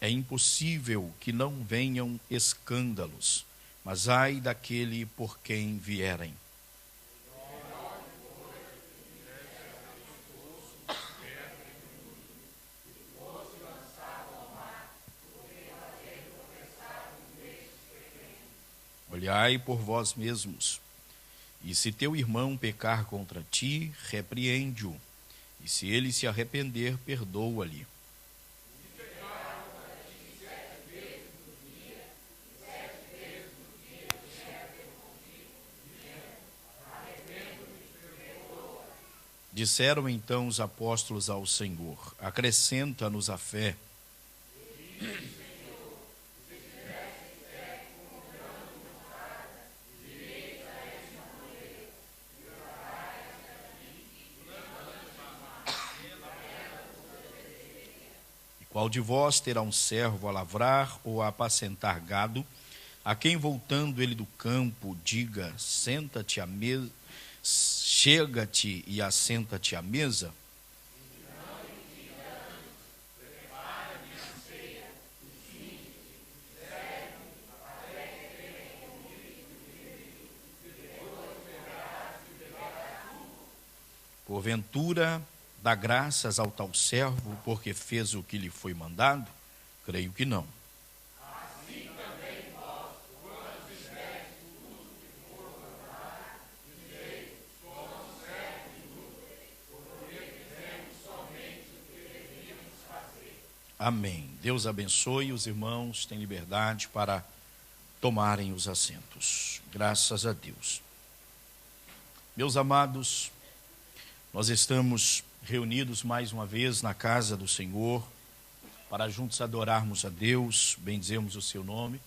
É impossível que não venham escândalos, mas ai daquele por quem vierem. Olhai por vós mesmos, e se teu irmão pecar contra ti, repreende-o, e se ele se arrepender, perdoa-lhe. Disseram então os apóstolos ao Senhor: acrescenta-nos a fé. E qual de vós terá um servo a lavrar ou a apacentar gado, a quem voltando ele do campo diga: senta-te à mesa, chega-te e assenta-te à mesa? Porventura, dá graças ao tal servo porque fez o que lhe foi mandado? Creio que não. Assim também vós, quando fizerdes tudo que for mandado, dizei: somos servos inúteis, porque fizemos somente o que devíamos fazer. Amém. Deus abençoe. Os irmãos têm liberdade para tomarem os assentos. Graças a Deus. Meus amados, nós estamos reunidos mais uma vez na casa do Senhor para juntos adorarmos a Deus, bendizermos o seu nome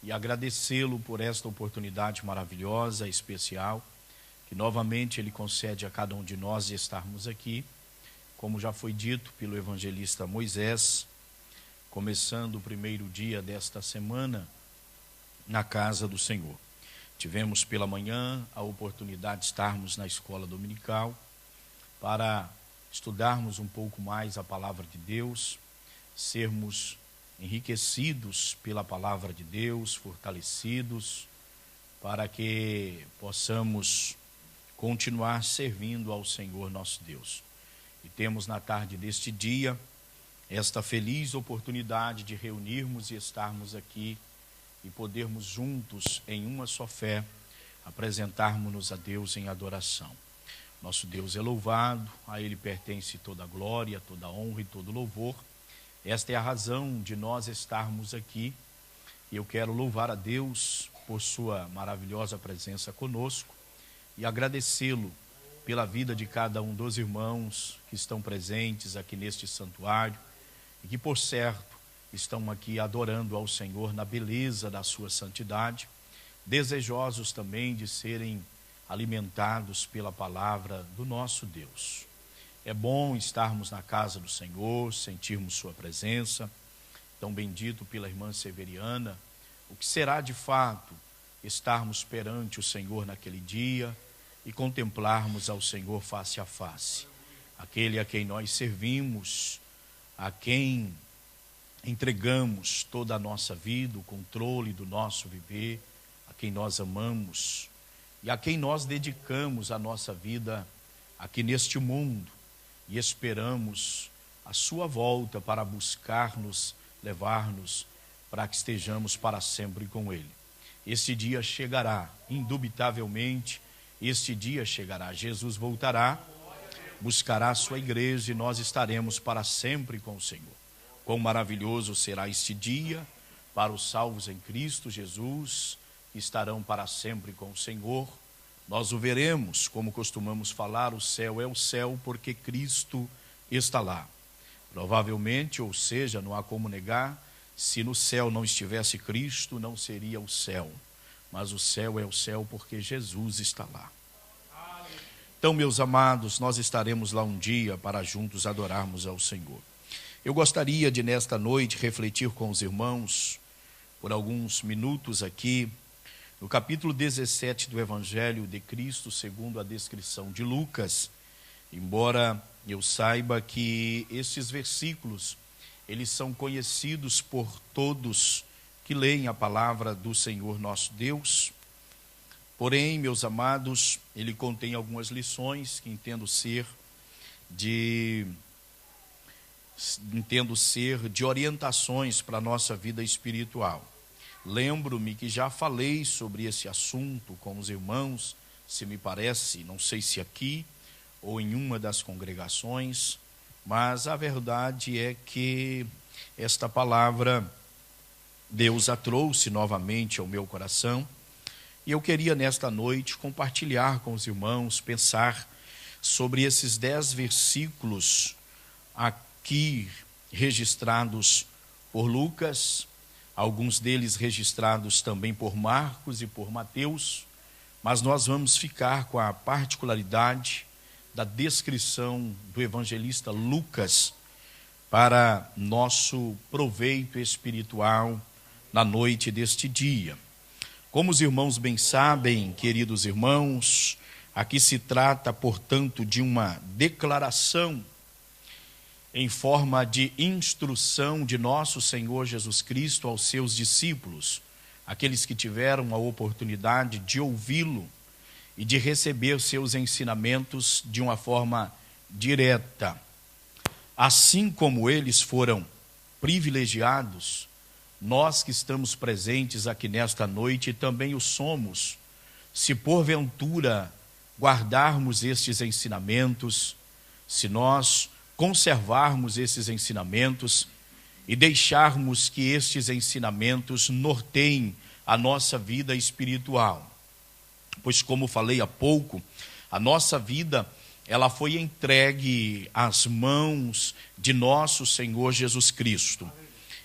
e agradecê-lo por esta oportunidade maravilhosa, especial, que novamente Ele concede a cada um de nós de estarmos aqui, como já foi dito pelo evangelista Moisés, começando o primeiro dia desta semana na casa do Senhor. Tivemos pela manhã a oportunidade de estarmos na escola dominical, para estudarmos um pouco mais a palavra de Deus, sermos enriquecidos pela palavra de Deus, fortalecidos, para que possamos continuar servindo ao Senhor nosso Deus. E temos na tarde deste dia esta feliz oportunidade de reunirmos e estarmos aqui e podermos juntos, em uma só fé, apresentarmos-nos a Deus em adoração. Nosso Deus é louvado, a Ele pertence toda a glória, toda a honra e todo o louvor. Esta é a razão de nós estarmos aqui. E eu quero louvar a Deus por sua maravilhosa presença conosco e agradecê-lo pela vida de cada um dos irmãos que estão presentes aqui neste santuário e que, por certo, estão aqui adorando ao Senhor na beleza da sua santidade, desejosos também de serem alimentados pela palavra do nosso Deus. É bom estarmos na casa do Senhor, sentirmos sua presença, tão bendito pela irmã Severiana. O que será de fato estarmos perante o Senhor naquele dia e contemplarmos ao Senhor face a face, aquele a quem nós servimos, a quem entregamos toda a nossa vida, o controle do nosso viver, a quem nós amamos e a quem nós dedicamos a nossa vida aqui neste mundo e esperamos a sua volta para buscar-nos, levar-nos para que estejamos para sempre com Ele. Este dia chegará, indubitavelmente, este dia chegará. Jesus voltará, buscará a sua igreja e nós estaremos para sempre com o Senhor. Quão maravilhoso será este dia para os salvos em Cristo Jesus, que estarão para sempre com o Senhor. Nós o veremos, como costumamos falar, o céu é o céu porque Cristo está lá. Provavelmente, ou seja, não há como negar, se no céu não estivesse Cristo, não seria o céu. Mas o céu é o céu porque Jesus está lá. Então, meus amados, nós estaremos lá um dia para juntos adorarmos ao Senhor. Eu gostaria de, nesta noite, refletir com os irmãos, por alguns minutos aqui, no capítulo 17 do Evangelho de Cristo, segundo a descrição de Lucas, embora eu saiba que estes versículos, eles são conhecidos por todos que leem a palavra do Senhor nosso Deus. Porém, meus amados, ele contém algumas lições que entendo ser de orientações para a nossa vida espiritual. Lembro-me que já falei sobre esse assunto com os irmãos, se me parece, não sei se aqui ou em uma das congregações, mas a verdade é que esta palavra Deus a trouxe novamente ao meu coração, e eu queria nesta noite compartilhar com os irmãos, pensar sobre esses 10 versículos aqui registrados por Lucas, alguns deles registrados também por Marcos e por Mateus, mas nós vamos ficar com a particularidade da descrição do evangelista Lucas para nosso proveito espiritual na noite deste dia. Como os irmãos bem sabem, queridos irmãos, aqui se trata, portanto, de uma declaração em forma de instrução de nosso Senhor Jesus Cristo aos seus discípulos, aqueles que tiveram a oportunidade de ouvi-lo e de receber seus ensinamentos de uma forma direta. Assim como eles foram privilegiados, nós que estamos presentes aqui nesta noite também o somos, se porventura guardarmos estes ensinamentos, se nós conservarmos esses ensinamentos e deixarmos que estes ensinamentos norteiem a nossa vida espiritual. Pois, como falei há pouco, a nossa vida ela foi entregue às mãos de nosso Senhor Jesus Cristo.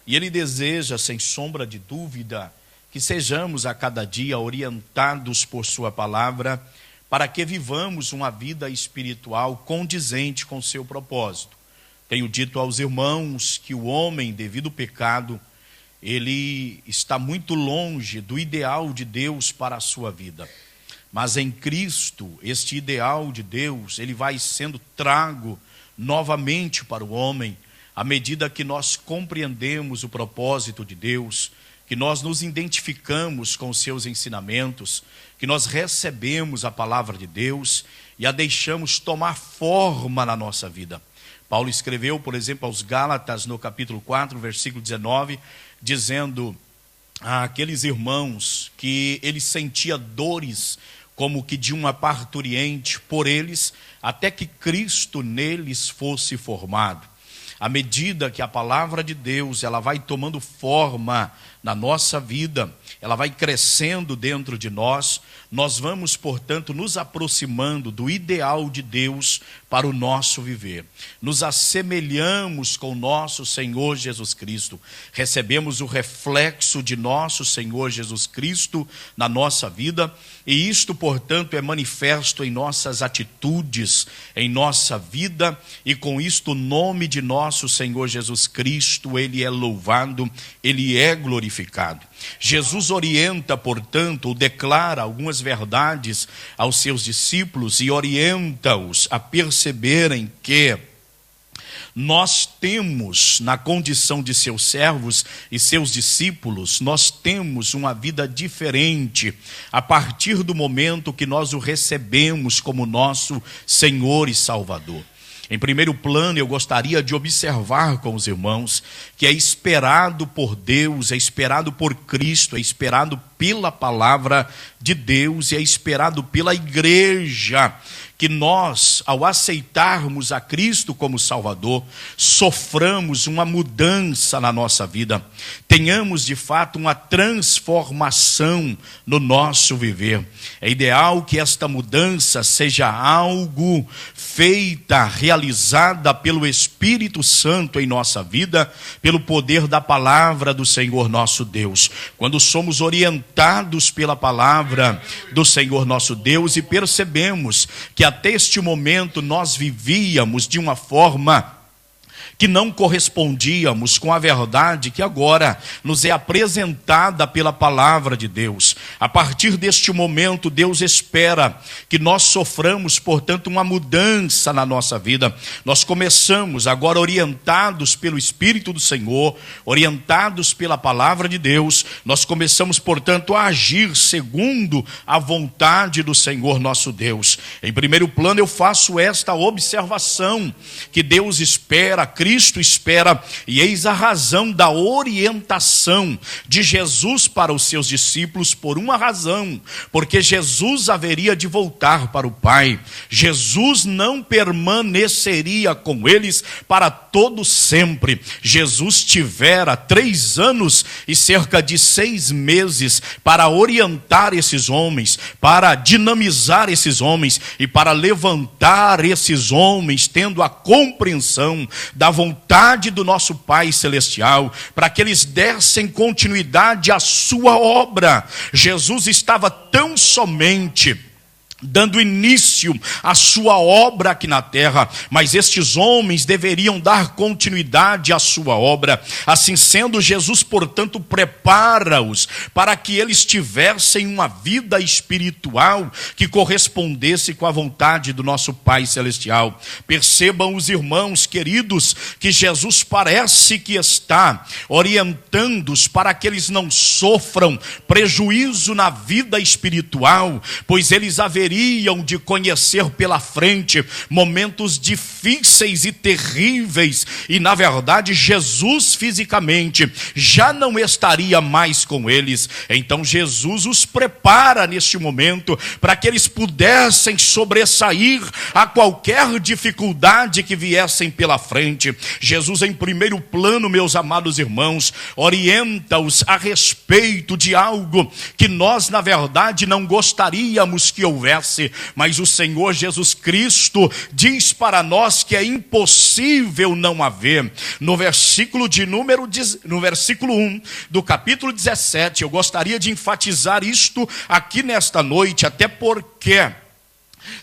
E Ele deseja, sem sombra de dúvida, que sejamos a cada dia orientados por Sua palavra, para que vivamos uma vida espiritual condizente com seu propósito. Tenho dito aos irmãos que o homem, devido ao pecado, ele está muito longe do ideal de Deus para a sua vida. Mas em Cristo, este ideal de Deus, ele vai sendo trago novamente para o homem, à medida que nós compreendemos o propósito de Deus, que nós nos identificamos com os seus ensinamentos, que nós recebemos a palavra de Deus e a deixamos tomar forma na nossa vida. Paulo escreveu, por exemplo, aos Gálatas, no capítulo 4, versículo 19, dizendo àqueles irmãos que ele sentia dores como que de uma parturiente por eles, até que Cristo neles fosse formado. À medida que a palavra de Deus ela vai tomando forma na nossa vida, ela vai crescendo dentro de nós, nós vamos, portanto, nos aproximando do ideal de Deus para o nosso viver. Nos assemelhamos com nosso Senhor Jesus Cristo, recebemos o reflexo de nosso Senhor Jesus Cristo na nossa vida, e isto, portanto, é manifesto em nossas atitudes, em nossa vida, e com isto o nome de nosso Senhor Jesus Cristo, ele é louvado, ele é glorificado. Jesus orienta, portanto, ou declara algumas verdades aos seus discípulos e orienta-os a perceberem que nós temos, na condição de seus servos e seus discípulos, nós temos uma vida diferente a partir do momento que nós o recebemos como nosso Senhor e Salvador. Em primeiro plano, eu gostaria de observar com os irmãos que é esperado por Deus, é esperado por Cristo, é esperado pela palavra de Deus e é esperado pela igreja, que nós, ao aceitarmos a Cristo como Salvador, soframos uma mudança na nossa vida, tenhamos de fato uma transformação no nosso viver. É ideal que esta mudança seja algo feita, realizada pelo Espírito Santo em nossa vida, pelo poder da palavra do Senhor nosso Deus. Quando somos orientados pela palavra do Senhor nosso Deus e percebemos que até este momento nós vivíamos de uma forma que não correspondíamos com a verdade que agora nos é apresentada pela palavra de Deus. A partir deste momento, Deus espera que nós soframos, portanto, uma mudança na nossa vida. Nós começamos agora orientados pelo Espírito do Senhor, orientados pela palavra de Deus, nós começamos, portanto, a agir segundo a vontade do Senhor nosso Deus. Em primeiro plano, eu faço esta observação, que Deus espera, Cristo espera, e eis a razão da orientação de Jesus para os seus discípulos, por uma razão, porque Jesus haveria de voltar para o Pai. Jesus não permaneceria com eles para todo sempre. Jesus tivera 3 anos e cerca de 6 meses para orientar esses homens, para dinamizar esses homens e para levantar esses homens, tendo a compreensão da vontade do nosso Pai Celestial, para que eles dessem continuidade à sua obra. Jesus estava tão somente dando início à sua obra aqui na terra, mas estes homens deveriam dar continuidade à sua obra. Assim sendo, Jesus, portanto, prepara-os para que eles tivessem uma vida espiritual que correspondesse com a vontade do nosso Pai Celestial. Percebam, os irmãos queridos, que Jesus parece que está orientando-os para que eles não sofram prejuízo na vida espiritual, pois eles haveriam de conhecer pela frente momentos difíceis e terríveis, e na verdade Jesus fisicamente já não estaria mais com eles. Então Jesus os prepara neste momento para que eles pudessem sobressair a qualquer dificuldade que viessem pela frente. Jesus, em primeiro plano, meus amados irmãos, orienta-os a respeito de algo que nós na verdade não gostaríamos que houvesse, mas o Senhor Jesus Cristo diz para nós que é impossível não haver. No versículo 1 do capítulo 17, eu gostaria de enfatizar isto aqui nesta noite, até porque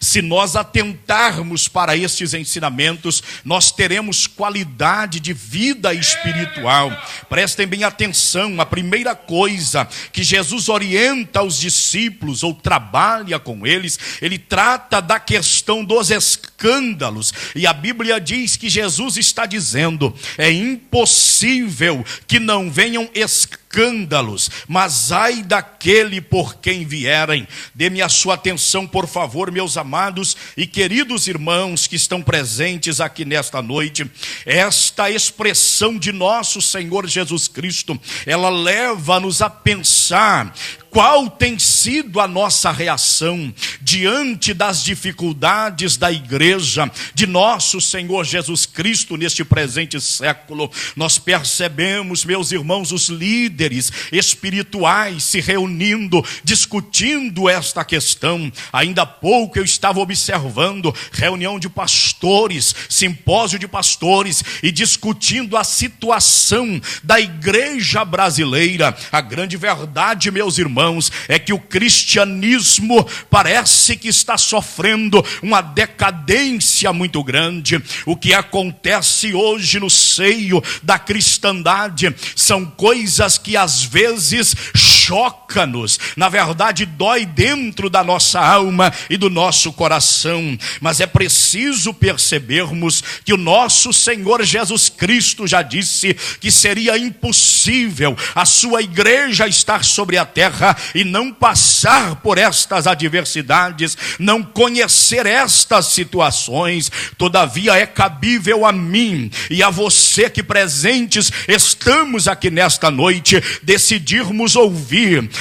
se nós atentarmos para estes ensinamentos, nós teremos qualidade de vida espiritual. Prestem bem atenção, a primeira coisa que Jesus orienta aos discípulos, ou trabalha com eles, ele trata da questão dos escândalos. E a Bíblia diz que Jesus está dizendo, é impossível que não venham escândalos, mas ai daquele por quem vierem. Dê-me a sua atenção, por favor, meus amados e queridos irmãos que estão presentes aqui nesta noite. Esta expressão de nosso Senhor Jesus Cristo, ela leva-nos a pensar qual tem sido a nossa reação diante das dificuldades da igreja de nosso Senhor Jesus Cristo neste presente século. Nós percebemos, meus irmãos, os líderes espirituais se reunindo, discutindo esta questão. Ainda há pouco eu estava observando reunião de pastores, simpósio de pastores, e discutindo a situação da igreja brasileira. A grande verdade, meus irmãos, é que o cristianismo parece que está sofrendo uma decadência muito grande. O que acontece hoje no seio da cristandade são coisas que às vezes choca-nos, na verdade dói dentro da nossa alma e do nosso coração, mas é preciso percebermos que o nosso Senhor Jesus Cristo já disse que seria impossível a sua igreja estar sobre a terra e não passar por estas adversidades, não conhecer estas situações. Todavia é cabível a mim e a você que presentes estamos aqui nesta noite, decidirmos ouvir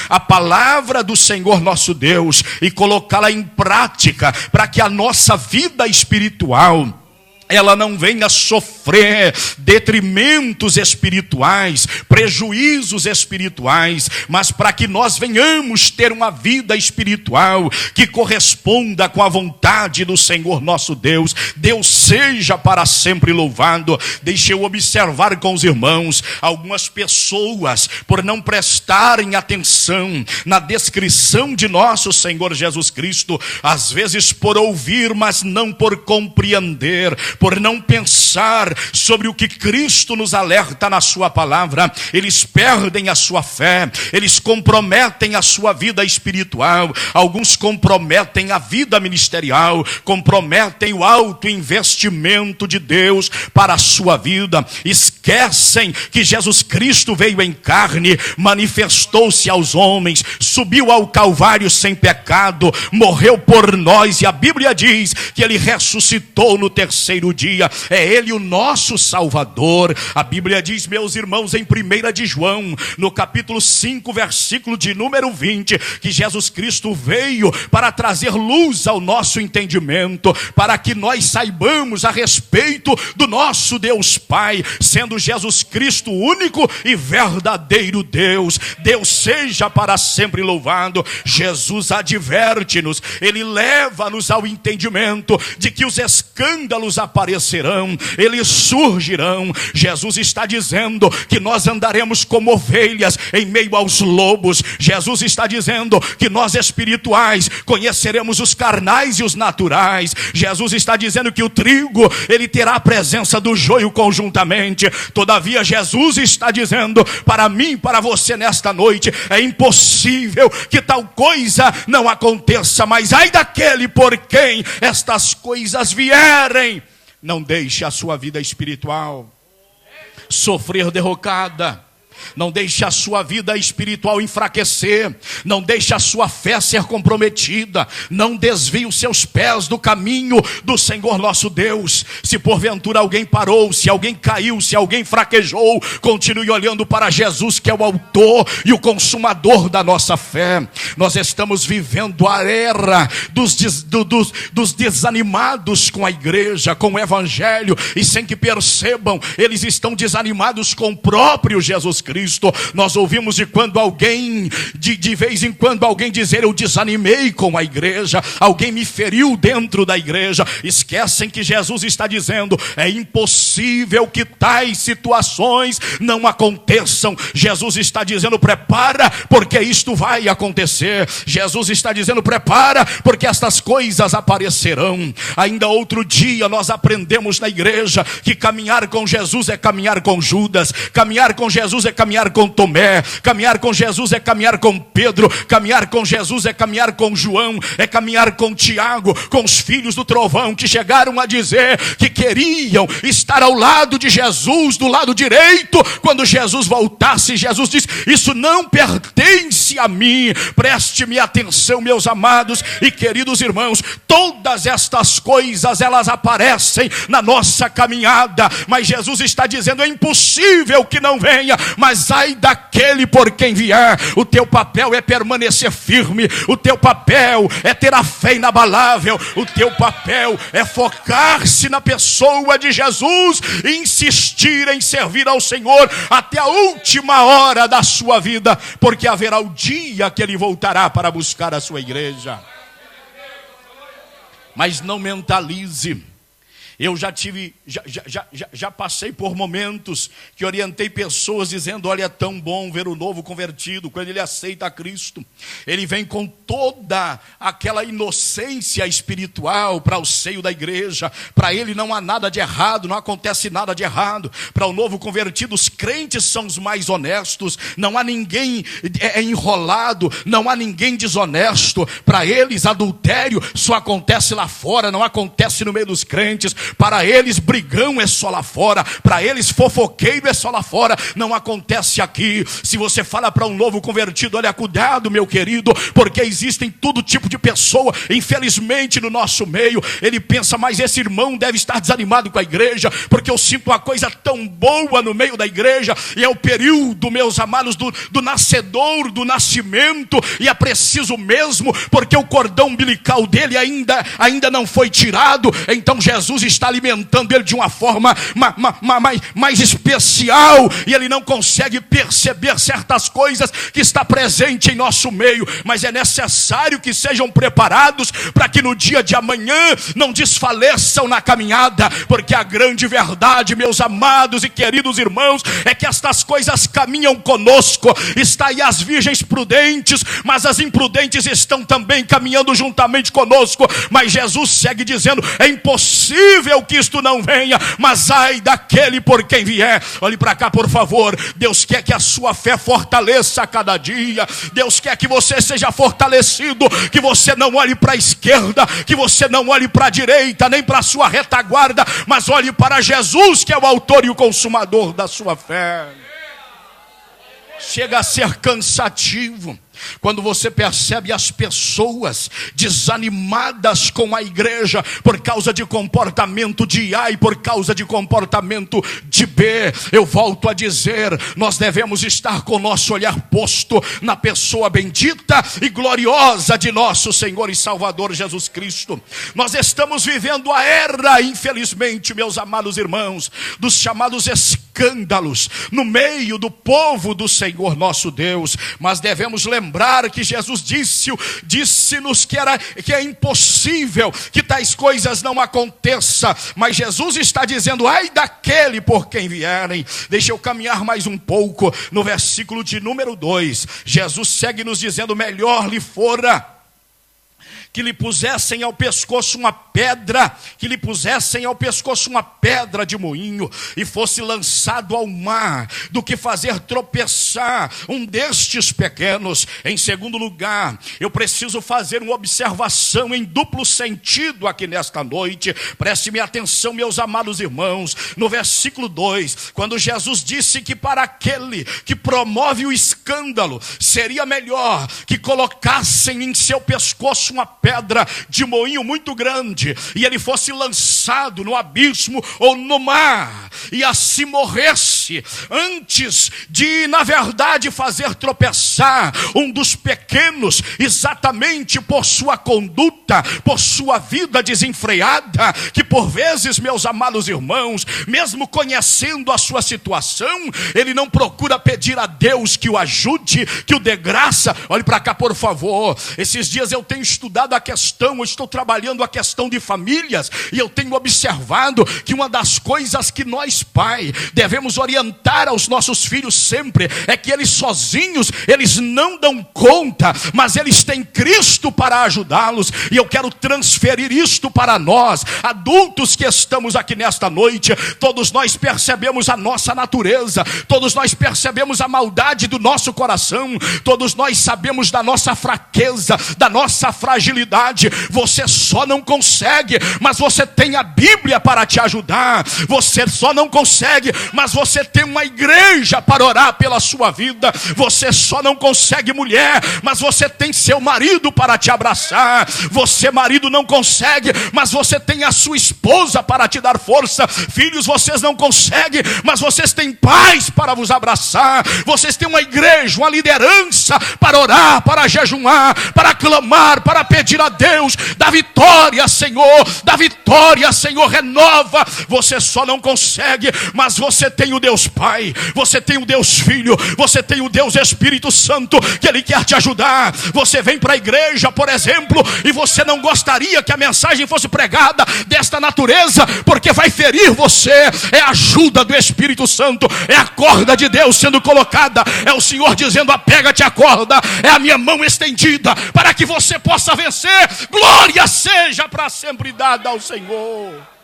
a palavra do Senhor nosso Deus e colocá-la em prática, para que a nossa vida espiritual ela não venha sofrer detrimentos espirituais, prejuízos espirituais, mas para que nós venhamos ter uma vida espiritual que corresponda com a vontade do Senhor nosso Deus. Deus seja para sempre louvado. Deixe eu observar com os irmãos, algumas pessoas, por não prestarem atenção na descrição de nosso Senhor Jesus Cristo, às vezes por ouvir, mas não por compreender, por não pensar sobre o que Cristo nos alerta na sua palavra, eles perdem a sua fé, eles comprometem a sua vida espiritual, alguns comprometem a vida ministerial, comprometem o alto investimento de Deus para a sua vida, esquecem que Jesus Cristo veio em carne, manifestou-se aos homens, subiu ao Calvário sem pecado, morreu por nós, e a Bíblia diz que ele ressuscitou no terceiro dia, é ele o nosso Salvador. A Bíblia diz, meus irmãos, em 1 de João, no capítulo 5, versículo de número 20, que Jesus Cristo veio para trazer luz ao nosso entendimento, para que nós saibamos a respeito do nosso Deus Pai, sendo Jesus Cristo o único e verdadeiro Deus. Deus seja para sempre louvado. Jesus adverte-nos, ele leva-nos ao entendimento de que os escândalos aparecerão, eles surgirão. Jesus está dizendo que nós andaremos como ovelhas em meio aos lobos. Jesus está dizendo que nós espirituais conheceremos os carnais e os naturais. Jesus está dizendo que o trigo, ele terá a presença do joio conjuntamente. Todavia Jesus está dizendo para mim, para você nesta noite, é impossível que tal coisa não aconteça, mas ai daquele por quem estas coisas vierem. Não deixe a sua vida espiritual sofrer derrocada. Não deixe a sua vida espiritual enfraquecer. Não deixe a sua fé ser comprometida. Não desvie os seus pés do caminho do Senhor nosso Deus. Se porventura alguém parou, se alguém caiu, se alguém fraquejou, continue olhando para Jesus, que é o autor e o consumador da nossa fé. Nós estamos vivendo a era dos desanimados com a igreja, com o evangelho, e sem que percebam, eles estão desanimados com o próprio Jesus Cristo. Nós ouvimos de vez em quando alguém dizer: eu desanimei com a igreja, alguém me feriu dentro da igreja. Esquecem que Jesus está dizendo: é impossível que tais situações não aconteçam. Jesus está dizendo: prepara, porque isto vai acontecer. Jesus está dizendo: prepara, porque estas coisas aparecerão. Ainda outro dia nós aprendemos na igreja que caminhar com Jesus é caminhar com Judas, caminhar com Jesus é caminhar com Tomé, caminhar com Jesus é caminhar com Pedro, caminhar com Jesus é caminhar com João, é caminhar com Tiago, com os filhos do trovão, que chegaram a dizer que queriam estar ao lado de Jesus, do lado direito, quando Jesus voltasse. Jesus disse: isso não pertence a mim. Preste-me atenção, meus amados e queridos irmãos, todas estas coisas, elas aparecem na nossa caminhada, mas Jesus está dizendo: é impossível que não venha, mas ai daquele por quem vier. O teu papel é permanecer firme, o teu papel é ter a fé inabalável, o teu papel é focar-se na pessoa de Jesus e insistir em servir ao Senhor até a última hora da sua vida, porque haverá o dia que ele voltará para buscar a sua igreja. Mas não mentalize. Eu já passei por momentos que orientei pessoas dizendo: olha, é tão bom ver o novo convertido, quando ele aceita a Cristo, ele vem com toda aquela inocência espiritual para o seio da igreja. Para ele não há nada de errado, não acontece nada de errado. Para o novo convertido, os crentes são os mais honestos, não há ninguém enrolado, não há ninguém desonesto. Para eles, adultério só acontece lá fora, não acontece no meio dos crentes. Para eles, brigão é só lá fora. Para eles, fofoqueiro é só lá fora. Não acontece aqui. Se você fala para um novo convertido: olha, cuidado, meu querido, porque existem todo tipo de pessoa, infelizmente, no nosso meio. Ele pensa: mas esse irmão deve estar desanimado com a igreja, porque eu sinto uma coisa tão boa no meio da igreja. E é o período, meus amados, do nascedor, do nascimento, e é preciso mesmo, porque o cordão umbilical dele ainda não foi tirado. Então Jesus está alimentando ele de uma forma mais especial, e ele não consegue perceber certas coisas que está presente em nosso meio, mas é necessário que sejam preparados para que no dia de amanhã não desfaleçam na caminhada, porque a grande verdade, meus amados e queridos irmãos, é que estas coisas caminham conosco. Está aí as virgens prudentes, mas as imprudentes estão também caminhando juntamente conosco. Mas Jesus segue dizendo: é impossível possível que isto não venha, mas ai daquele por quem vier. Olhe para cá, por favor. Deus quer que a sua fé fortaleça a cada dia. Deus quer que você seja fortalecido, que você não olhe para a esquerda, que você não olhe para a direita, nem para a sua retaguarda, mas olhe para Jesus, que é o autor e o consumador da sua fé. Chega a ser cansativo quando você percebe as pessoas desanimadas com a igreja por causa de comportamento de A e por causa de comportamento de B. Eu volto a dizer, nós devemos estar com o nosso olhar posto na pessoa bendita e gloriosa de nosso Senhor e Salvador Jesus Cristo. Nós estamos vivendo a era, infelizmente, meus amados irmãos, dos chamados escândalos no meio do povo do Senhor nosso Deus, mas devemos lembrar que Jesus disse-nos que é impossível que tais coisas não aconteçam, mas Jesus está dizendo, ai daquele por quem vierem. Deixa eu caminhar mais um pouco, no versículo de número 2, Jesus segue nos dizendo, melhor lhe fora que lhe pusessem ao pescoço uma pedra, de moinho e fosse lançado ao mar, do que fazer tropeçar um destes pequenos. Em segundo lugar, eu preciso fazer uma observação em duplo sentido aqui nesta noite. Preste-me atenção, meus amados irmãos, no versículo 2, quando Jesus disse que para aquele que promove o escândalo, seria melhor que colocassem em seu pescoço uma pedra de moinho muito grande, e ele fosse lançado no abismo ou no mar, e assim morresse, antes de, na verdade, fazer tropeçar um dos pequenos, exatamente por sua conduta, por sua vida desenfreada, que por vezes, meus amados irmãos, mesmo conhecendo a sua situação, ele não procura pedir a Deus que o ajude, que o dê graça. Olhe para cá, por favor. Esses dias eu tenho estudado eu estou trabalhando a questão de famílias, e eu tenho observado que uma das coisas que nós, pai, devemos orientar aos nossos filhos sempre, é que eles sozinhos, eles não dão conta, mas eles têm Cristo para ajudá-los. E eu quero transferir isto para nós, adultos que estamos aqui nesta noite. Todos nós percebemos a nossa natureza, todos nós percebemos a maldade do nosso coração, todos nós sabemos da nossa fraqueza, da nossa fragilidade. Você só não consegue, mas você tem a Bíblia para te ajudar. Você só não consegue, mas você tem uma igreja para orar pela sua vida. Você só não consegue, mulher, mas você tem seu marido para te abraçar. Você, marido, não consegue, mas você tem a sua esposa para te dar força. Filhos, vocês não conseguem, mas vocês têm pais para vos abraçar. Vocês têm uma igreja, uma liderança para orar, para jejuar, para clamar, para pedir a Deus, dá vitória, Senhor, renova. Você só não consegue, mas você tem o Deus Pai, você tem o Deus Filho, você tem o Deus Espírito Santo, que Ele quer te ajudar. Você vem para a igreja, por exemplo, e você não gostaria que a mensagem fosse pregada desta natureza, porque vai ferir você. É a ajuda do Espírito Santo, é a corda de Deus sendo colocada, é o Senhor dizendo, apega-te à corda, é a minha mão estendida, para que você possa vencer. Glória seja para sempre dada ao Senhor.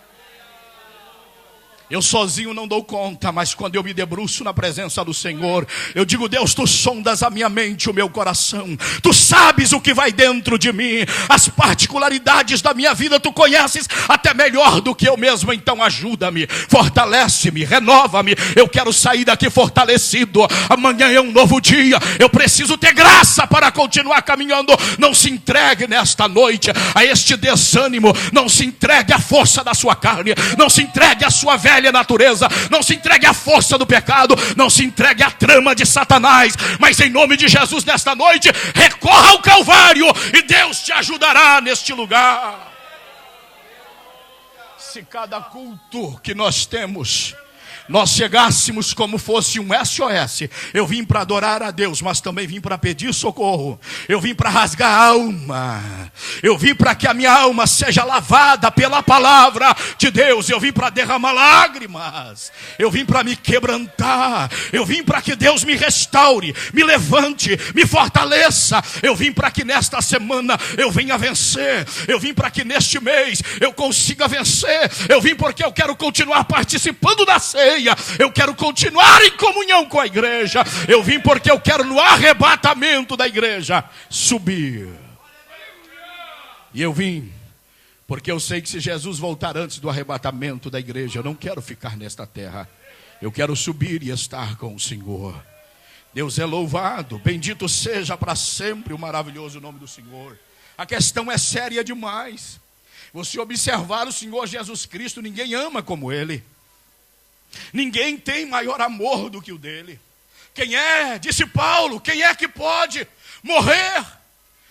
Eu sozinho não dou conta, mas quando eu me debruço na presença do Senhor, eu digo, Deus, tu sondas a minha mente, o meu coração, tu sabes o que vai dentro de mim, as particularidades da minha vida tu conheces até melhor do que eu mesmo. Então ajuda-me, fortalece-me, renova-me. Eu quero sair daqui fortalecido. Amanhã é um novo dia, eu preciso ter graça para continuar caminhando. Não se entregue nesta noite a este desânimo, não se entregue à força da sua carne, não se entregue à sua velha natureza, não se entregue à força do pecado, não se entregue à trama de Satanás, mas em nome de Jesus nesta noite, recorra ao Calvário e Deus te ajudará neste lugar. Se cada culto que nós temos nós chegássemos como fosse um SOS. Eu vim para adorar a Deus, mas também vim para pedir socorro. Eu vim para rasgar a alma. Eu vim para que a minha alma seja lavada pela palavra de Deus. Eu vim para derramar lágrimas. Eu vim para me quebrantar. Eu vim para que Deus me restaure, me levante, me fortaleça. Eu vim para que nesta semana eu venha vencer. Eu vim para que neste mês eu consiga vencer. Eu vim porque eu quero continuar participando da ceia. Eu quero continuar em comunhão com a igreja. Eu vim porque eu quero no arrebatamento da igreja subir. E eu vim porque eu sei que se Jesus voltar antes do arrebatamento da igreja, eu não quero ficar nesta terra. Eu quero subir e estar com o Senhor. Deus é louvado, bendito seja para sempre o maravilhoso nome do Senhor. A questão é séria demais. Você observar o Senhor Jesus Cristo, ninguém ama como Ele. Ninguém tem maior amor do que o dele. Quem é, disse Paulo, quem é que pode morrer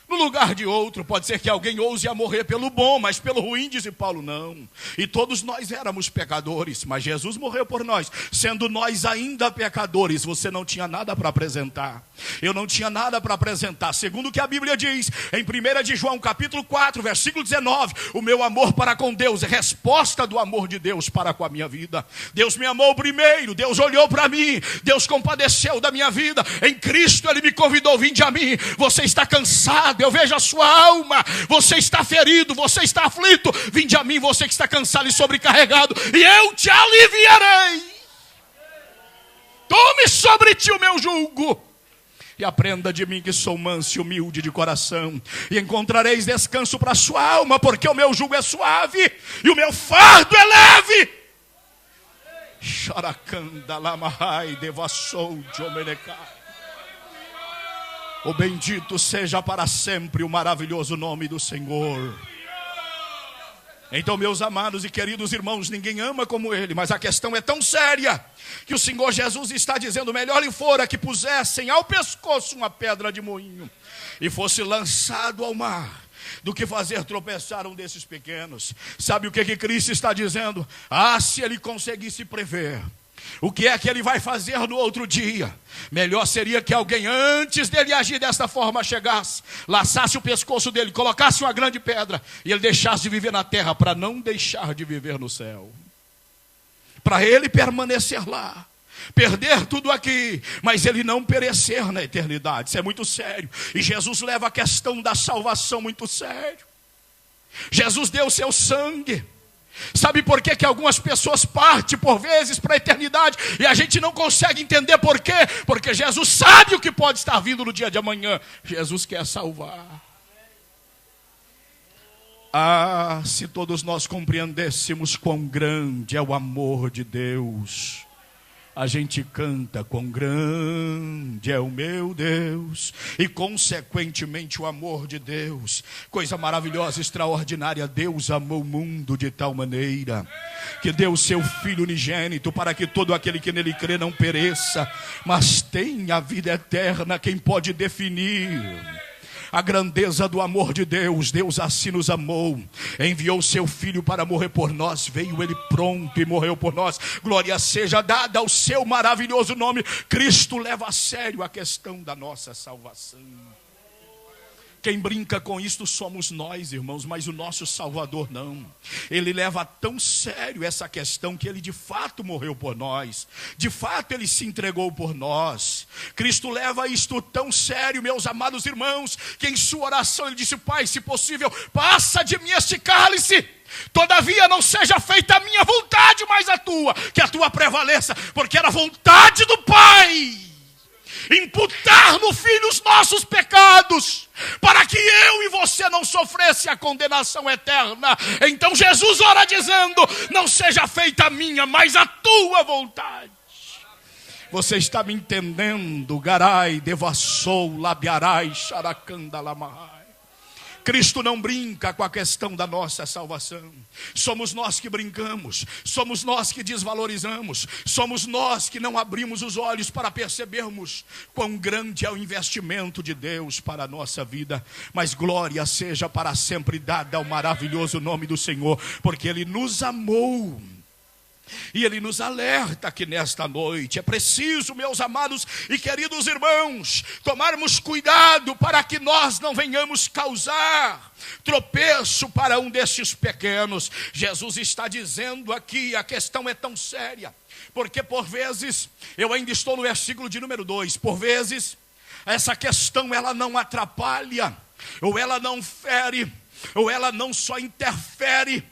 no lugar de outro? Pode ser que alguém ouse a morrer pelo bom, mas pelo ruim, disse Paulo, não. E todos nós éramos pecadores, mas Jesus morreu por nós. Sendo nós ainda pecadores, você não tinha nada para apresentar. Eu não tinha nada para apresentar. Segundo o que a Bíblia diz, em 1 de João, capítulo 4, versículo 19, o meu amor para com Deus é resposta do amor de Deus para com a minha vida. Deus me amou primeiro, Deus olhou para mim, Deus compadeceu da minha vida. Em Cristo Ele me convidou, vinde a mim. Você está cansado, eu vejo a sua alma. Você está ferido, você está aflito. Vinde a mim, você que está cansado e sobrecarregado, e eu te aliviarei. Tome sobre ti o meu jugo e aprenda de mim que sou manso e humilde de coração, e encontrareis descanso para a sua alma, porque o meu jugo é suave e o meu fardo é leve. Xaracanda lamahai devassou de omelecai. O bendito seja para sempre o maravilhoso nome do Senhor. Então, meus amados e queridos irmãos, ninguém ama como Ele, mas a questão é tão séria que o Senhor Jesus está dizendo: melhor lhe fora que pusessem ao pescoço uma pedra de moinho e fosse lançado ao mar, do que fazer tropeçar um desses pequenos. Sabe o que Cristo está dizendo? Ah, se Ele conseguisse prever o que é que Ele vai fazer no outro dia, melhor seria que alguém antes dele agir desta forma chegasse, laçasse o pescoço dele, colocasse uma grande pedra e ele deixasse de viver na terra para não deixar de viver no céu. Para ele permanecer lá, perder tudo aqui, mas ele não perecer na eternidade. Isso é muito sério. E Jesus leva a questão da salvação muito sério. Jesus deu o seu sangue. Sabe por que algumas pessoas partem por vezes para a eternidade e a gente não consegue entender por quê? Porque Jesus sabe o que pode estar vindo no dia de amanhã. Jesus quer salvar. Ah, se todos nós compreendêssemos quão grande é o amor de Deus. A gente canta: quão grande é o meu Deus, e consequentemente o amor de Deus. Coisa maravilhosa, extraordinária. Deus amou o mundo de tal maneira que deu o seu Filho unigênito, para que todo aquele que nele crê não pereça, mas tenha a vida eterna. Quem pode definir a grandeza do amor de Deus? Deus assim nos amou, enviou seu Filho para morrer por nós. Veio Ele pronto e morreu por nós. Glória seja dada ao seu maravilhoso nome. Cristo leva a sério a questão da nossa salvação. Quem brinca com isto somos nós, irmãos, mas o nosso Salvador não. Ele leva tão sério essa questão que Ele de fato morreu por nós. De fato Ele se entregou por nós. Cristo leva isto tão sério, meus amados irmãos, que em sua oração Ele disse: Pai, se possível, passa de mim este cálice. Todavia não seja feita a minha vontade, mas a tua. Que a tua prevaleça, porque era a vontade do Pai imputar no Filho os nossos pecados, para que eu e você não sofresse a condenação eterna. Então Jesus ora dizendo: não seja feita a minha, mas a tua vontade. Você está me entendendo? Garai, devassou, labiarai, xaracanda, lamahai. Cristo não brinca com a questão da nossa salvação. Somos nós que brincamos, somos nós que desvalorizamos, somos nós que não abrimos os olhos para percebermos quão grande é o investimento de Deus para a nossa vida. Mas glória seja para sempre dada ao maravilhoso nome do Senhor, porque Ele nos amou E Ele nos alerta que nesta noite é preciso, meus amados e queridos irmãos, tomarmos cuidado para que nós não venhamos causar tropeço para um desses pequenos. Jesus está dizendo aqui, a questão é tão séria, porque por vezes, eu ainda estou no versículo de número 2, por vezes, essa questão ela não atrapalha, ou ela não fere, ou ela não só interfere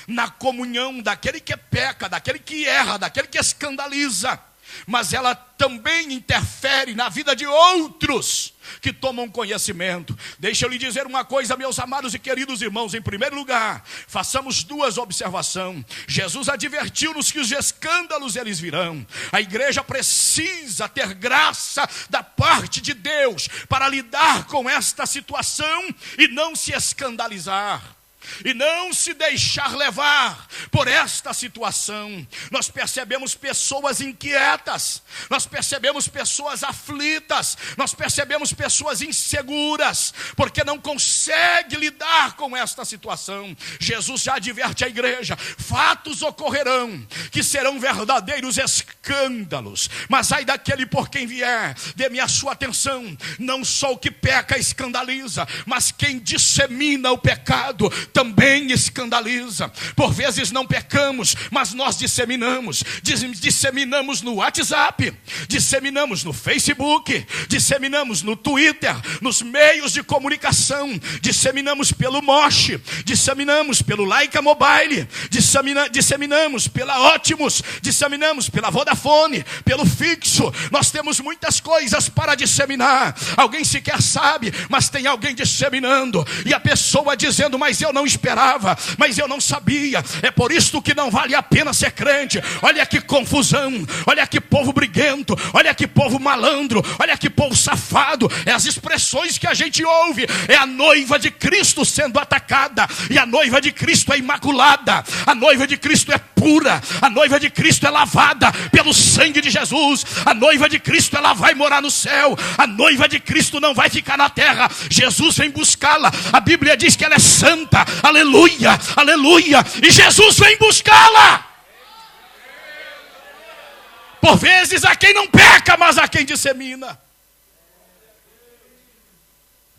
na comunhão daquele que peca, daquele que erra, daquele que escandaliza, mas ela também interfere na vida de outros que tomam conhecimento. Deixa eu lhe dizer uma coisa, meus amados e queridos irmãos. Em primeiro lugar, façamos duas observações. Jesus advertiu-nos que os escândalos eles virão. A igreja precisa ter graça da parte de Deus para lidar com esta situação e não se escandalizar, e não se deixar levar por esta situação. Nós percebemos pessoas inquietas, nós percebemos pessoas aflitas, nós percebemos pessoas inseguras, porque não consegue lidar com esta situação. Jesus já adverte a igreja: fatos ocorrerão que serão verdadeiros escândalos, mas ai daquele por quem vier. Dê-me a sua atenção, não só o que peca escandaliza, mas quem dissemina o pecado também escandaliza. Por vezes não pecamos, mas nós disseminamos no WhatsApp, disseminamos no Facebook, disseminamos no Twitter, nos meios de comunicação, disseminamos pelo Mosh, disseminamos pelo Laika Mobile, disseminamos pela Ótimos, disseminamos pela Vodafone, pelo fixo. Nós temos muitas coisas para disseminar. Alguém sequer sabe, mas tem alguém disseminando, e a pessoa dizendo: mas eu não esperava, mas eu não sabia. É por isso que não vale a pena ser crente. Olha que confusão, olha que povo briguento, olha que povo malandro, olha que povo safado. É as expressões que a gente ouve. É a noiva de Cristo sendo atacada, e a noiva de Cristo é imaculada, a noiva de Cristo é pura, a noiva de Cristo é lavada pelo sangue de Jesus, a noiva de Cristo ela vai morar no céu, a noiva de Cristo não vai ficar na terra. Jesus vem buscá-la. A Bíblia diz que ela é santa, aleluia, aleluia, e Jesus vem buscá-la. Por vezes a quem não peca, mas a quem dissemina.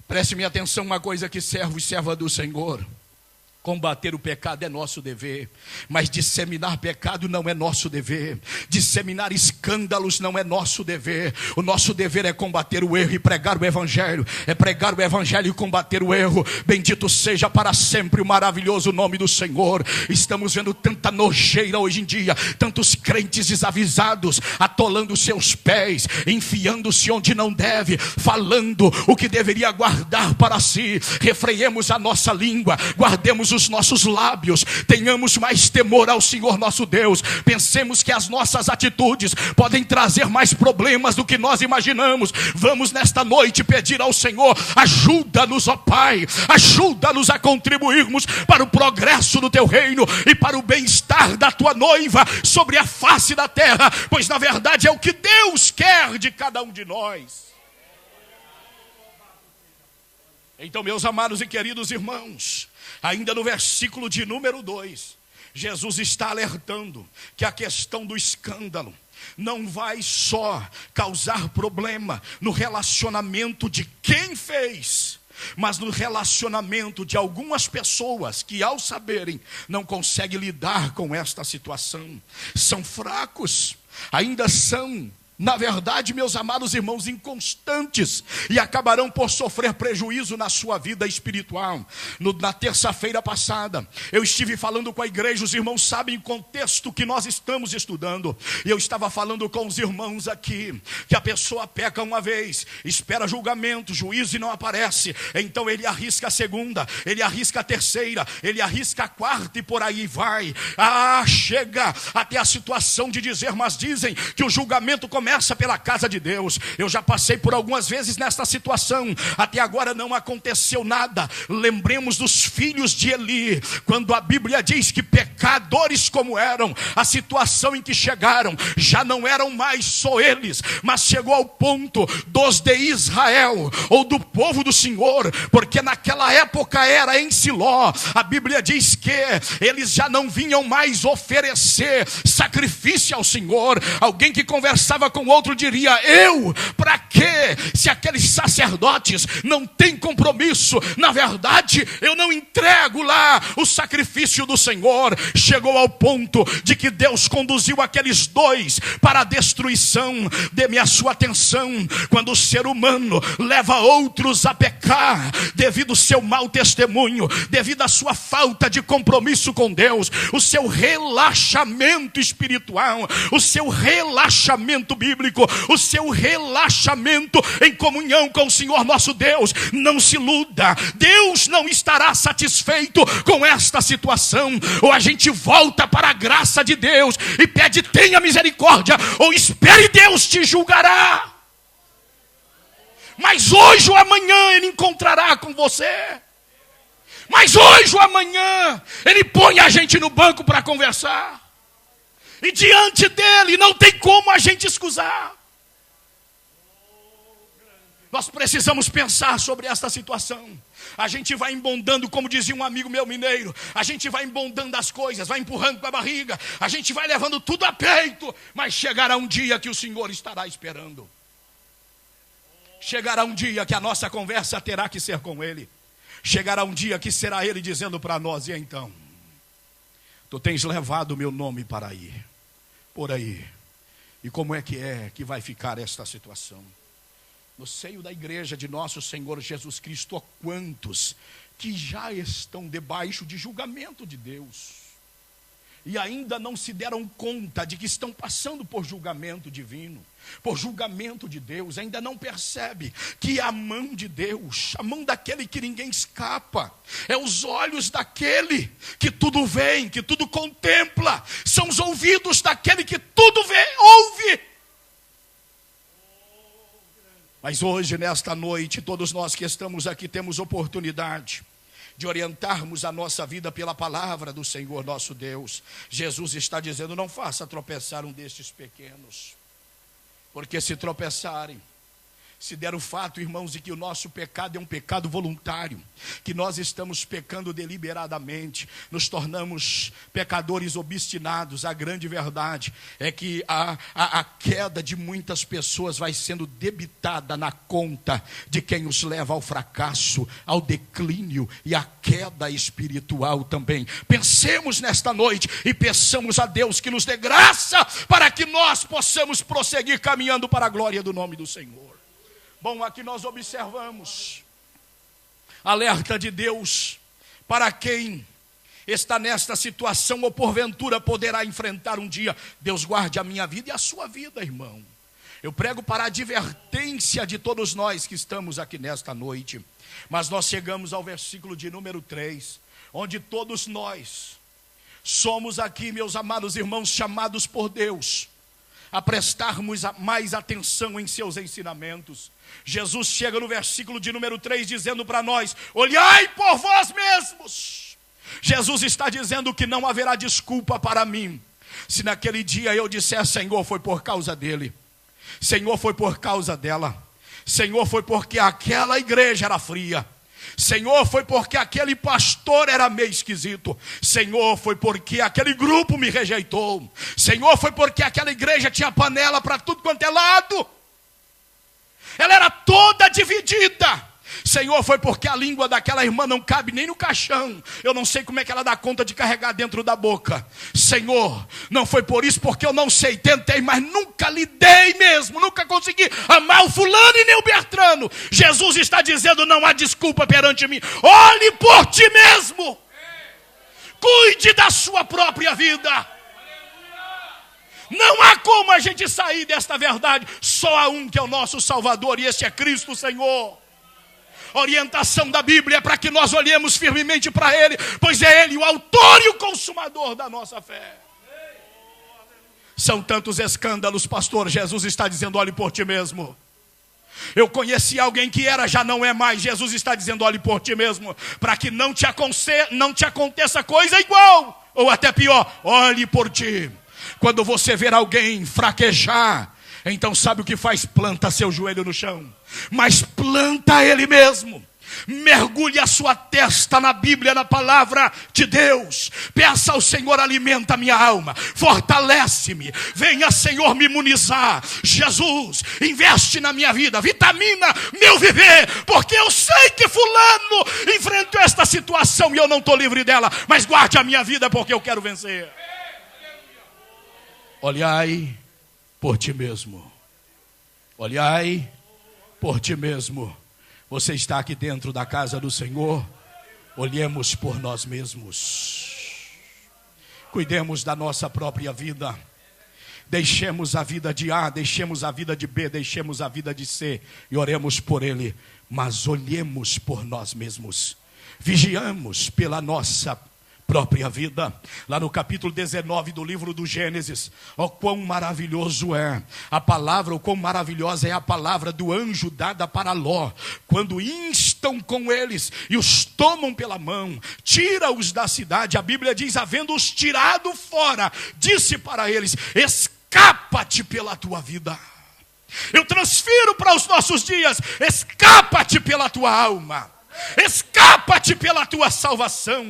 Preste-me atenção, uma coisa que servo e serva do Senhor: combater o pecado é nosso dever, mas disseminar pecado não é nosso dever. Disseminar escândalos não é nosso dever. O nosso dever é combater o erro e pregar o evangelho. É pregar o evangelho e combater o erro. Bendito seja para sempre o maravilhoso nome do Senhor. Estamos vendo tanta nojeira hoje em dia, tantos crentes desavisados, atolando seus pés, enfiando-se onde não deve, falando o que deveria guardar para si. Refreiemos a nossa língua, guardemos os nossos lábios, tenhamos mais temor ao Senhor nosso Deus. Pensemos que as nossas atitudes podem trazer mais problemas do que nós imaginamos. Vamos nesta noite pedir ao Senhor: ajuda-nos, ó Pai, ajuda-nos a contribuirmos para o progresso do teu reino e para o bem-estar da tua noiva sobre a face da terra, pois na verdade é o que Deus quer de cada um de nós. Então, meus amados e queridos irmãos, ainda no versículo de número 2, Jesus está alertando que a questão do escândalo não vai só causar problema no relacionamento de quem fez, mas no relacionamento de algumas pessoas que, ao saberem, não conseguem lidar com esta situação. São fracos, ainda são, na verdade, meus amados irmãos, inconstantes, e acabarão por sofrer prejuízo na sua vida espiritual. Na terça-feira passada, eu estive falando com a igreja. Os irmãos sabem o contexto que nós estamos estudando, e eu estava falando com os irmãos aqui, que a pessoa peca uma vez, espera julgamento, juízo e não aparece, então ele arrisca a segunda, ele arrisca a terceira, ele arrisca a quarta e por aí vai. Chega até a situação de dizer, mas dizem que o julgamento começa começa pela casa de Deus. Eu já passei por algumas vezes nesta situação, até agora não aconteceu nada. Lembremos dos filhos de Eli, quando a Bíblia diz que pecadores como eram, a situação em que chegaram, já não eram mais só eles, mas chegou ao ponto dos de Israel, ou do povo do Senhor, porque naquela época era em Siló, a Bíblia diz que eles já não vinham mais oferecer sacrifício ao Senhor. Alguém que conversava com outro diria: eu, para quê? Se aqueles sacerdotes não têm compromisso, na verdade eu não entrego lá o sacrifício do Senhor. Chegou ao ponto de que Deus conduziu aqueles dois para a destruição. Dê-me a sua atenção: quando o ser humano leva outros a pecar, devido ao seu mau testemunho, devido à sua falta de compromisso com Deus, o seu relaxamento espiritual, o seu relaxamento bíblico, o seu relaxamento em comunhão com o Senhor nosso Deus, não se iluda, Deus não estará satisfeito com esta situação. Ou a gente volta para a graça de Deus e pede: tenha misericórdia, ou espere, Deus te julgará. Mas hoje ou amanhã Ele encontrará com você. Mas hoje ou amanhã Ele põe a gente no banco para conversar. E diante dEle não tem como a gente escusar. Nós precisamos pensar sobre esta situação. A gente vai embondando, como dizia um amigo meu mineiro, a gente vai embondando as coisas, vai empurrando com a barriga, a gente vai levando tudo a peito, mas chegará um dia que o Senhor estará esperando. Chegará um dia que a nossa conversa terá que ser com Ele. Chegará um dia que será Ele dizendo para nós: e então, tu tens levado o meu nome para aí, por aí. E como é que vai ficar esta situação? No seio da igreja de nosso Senhor Jesus Cristo, há quantos que já estão debaixo de julgamento de Deus e ainda não se deram conta de que estão passando por julgamento divino, por julgamento de Deus. Ainda não percebe que a mão de Deus, a mão daquele que ninguém escapa, é os olhos daquele que tudo vê, que tudo contempla, são os ouvidos daquele que tudo vê, ouve. Mas hoje, nesta noite, todos nós que estamos aqui temos oportunidade de orientarmos a nossa vida pela palavra do Senhor nosso Deus. Jesus está dizendo: não faça tropeçar um destes pequenos, porque se tropeçarem, se der o fato, irmãos, de que o nosso pecado é um pecado voluntário, que nós estamos pecando deliberadamente, nos tornamos pecadores obstinados. A grande verdade é que a queda de muitas pessoas vai sendo debitada na conta de quem os leva ao fracasso, ao declínio e à queda espiritual também. Pensemos nesta noite e peçamos a Deus que nos dê graça para que nós possamos prosseguir caminhando para a glória do nome do Senhor. Bom, aqui nós observamos alerta de Deus para quem está nesta situação ou porventura poderá enfrentar um dia. Deus guarde a minha vida e a sua vida, irmão. Eu prego para a advertência de todos nós que estamos aqui nesta noite. Mas nós chegamos ao versículo de número 3, onde todos nós somos aqui, meus amados irmãos, chamados por Deus a prestarmos mais atenção em seus ensinamentos. Jesus chega no versículo de número 3 dizendo para nós: olhai por vós mesmos. Jesus está dizendo que não haverá desculpa para mim, se naquele dia eu disser: Senhor, foi por causa dele, Senhor, foi por causa dela, Senhor, foi porque aquela igreja era fria, Senhor, foi porque aquele pastor era meio esquisito, Senhor, foi porque aquele grupo me rejeitou, Senhor, foi porque aquela igreja tinha panela para tudo quanto é lado, ela era toda dividida. Senhor, foi porque a língua daquela irmã não cabe nem no caixão, eu não sei como é que ela dá conta de carregar dentro da boca. Senhor, não foi por isso, porque eu não sei, tentei, mas nunca lidei mesmo, nunca consegui amar o fulano e nem o Bertrano. Jesus está dizendo: não há desculpa perante mim. Olhe por ti mesmo, cuide da sua própria vida. Não há como a gente sair desta verdade, só há um que é o nosso Salvador, e esse é Cristo Senhor. A orientação da Bíblia é para que nós olhemos firmemente para Ele, pois é Ele o autor e o consumador da nossa fé. São tantos escândalos, pastor. Jesus está dizendo, olhe por ti mesmo. Eu conheci alguém que era, já não é mais. Jesus está dizendo, olhe por ti mesmo, para que não te aconteça coisa igual, ou até pior. Olhe por ti. Quando você ver alguém fraquejar, então sabe o que faz? Planta seu joelho no chão, mas planta ele mesmo. Mergulhe a sua testa na Bíblia, na palavra de Deus. Peça ao Senhor, alimenta a minha alma, fortalece-me. Venha, Senhor, me imunizar. Jesus, investe na minha vida, vitamina meu viver, porque eu sei que fulano enfrentou esta situação e eu não estou livre dela, mas guarde a minha vida porque eu quero vencer. Olhai por ti mesmo. Olhai por ti mesmo. Você está aqui dentro da casa do Senhor. Olhemos por nós mesmos. Cuidemos da nossa própria vida. Deixemos a vida de A, deixemos a vida de B, deixemos a vida de C e oremos por ele. Mas olhemos por nós mesmos. Vigiamos pela nossa própria vida. Lá no capítulo 19 do livro do Gênesis, ó quão maravilhoso é a palavra, o quão maravilhosa é a palavra do anjo dada para Ló, quando instam com eles e os tomam pela mão, tira-os da cidade. A Bíblia diz, havendo-os tirado fora, disse para eles, escapa-te pela tua vida. Eu transfiro para os nossos dias, escapa-te pela tua alma. Escapa-te pela tua salvação.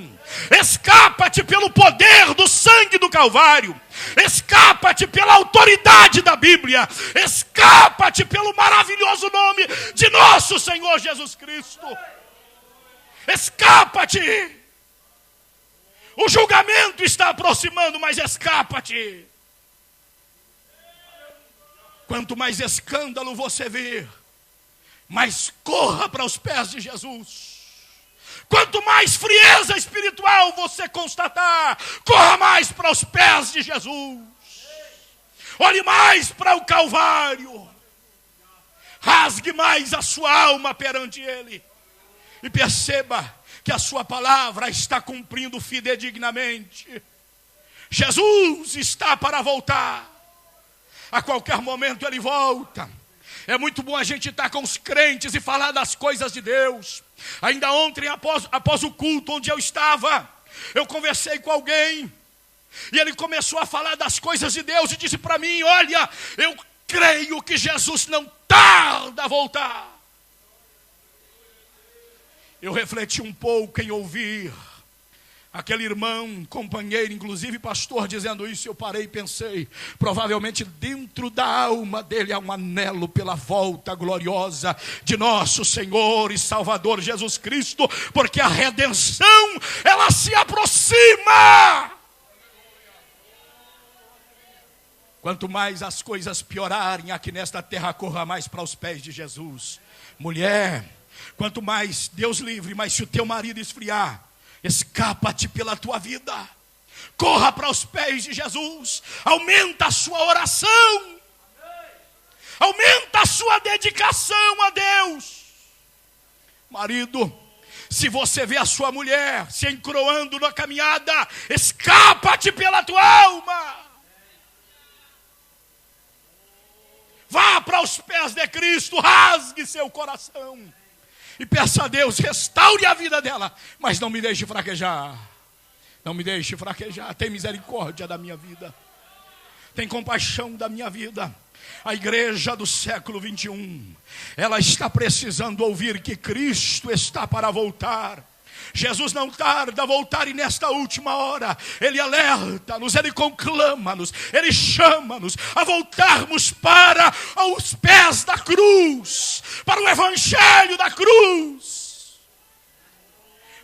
Escapa-te pelo poder do sangue do Calvário. Escapa-te pela autoridade da Bíblia. Escapa-te pelo maravilhoso nome de nosso Senhor Jesus Cristo. Escapa-te. O julgamento está aproximando, mas escapa-te. Quanto mais escândalo você ver, mas corra para os pés de Jesus. Quanto mais frieza espiritual você constatar, corra mais para os pés de Jesus. Olhe mais para o Calvário. Rasgue mais a sua alma perante Ele. E perceba que a sua palavra está cumprindo fidedignamente. Jesus está para voltar. A qualquer momento Ele volta. É muito bom a gente estar com os crentes e falar das coisas de Deus. Ainda ontem, após o culto onde eu estava, eu conversei com alguém. E ele começou a falar das coisas de Deus e disse para mim, olha, eu creio que Jesus não tarda a voltar. Eu refleti um pouco em ouvir aquele irmão, companheiro, inclusive pastor, dizendo isso. Eu parei e pensei, provavelmente dentro da alma dele há um anelo pela volta gloriosa de nosso Senhor e Salvador Jesus Cristo, porque a redenção, ela se aproxima. Quanto mais as coisas piorarem aqui nesta terra, corra mais para os pés de Jesus. Mulher, quanto mais, Deus livre, mas se o teu marido esfriar, escapa-te pela tua vida. Corra para os pés de Jesus. Aumenta a sua oração. Aumenta a sua dedicação a Deus. Marido, se você vê a sua mulher se encroando na caminhada, escapa-te pela tua alma. Vá para os pés de Cristo, rasgue seu coração e peça a Deus, restaure a vida dela, mas não me deixe fraquejar. Não me deixe fraquejar. Tem misericórdia da minha vida. Tem compaixão da minha vida. A igreja do século 21, ela está precisando ouvir que Cristo está para voltar. Jesus não tarda a voltar, e nesta última hora Ele alerta-nos, Ele conclama-nos, Ele chama-nos a voltarmos para os pés da cruz, para o evangelho da cruz,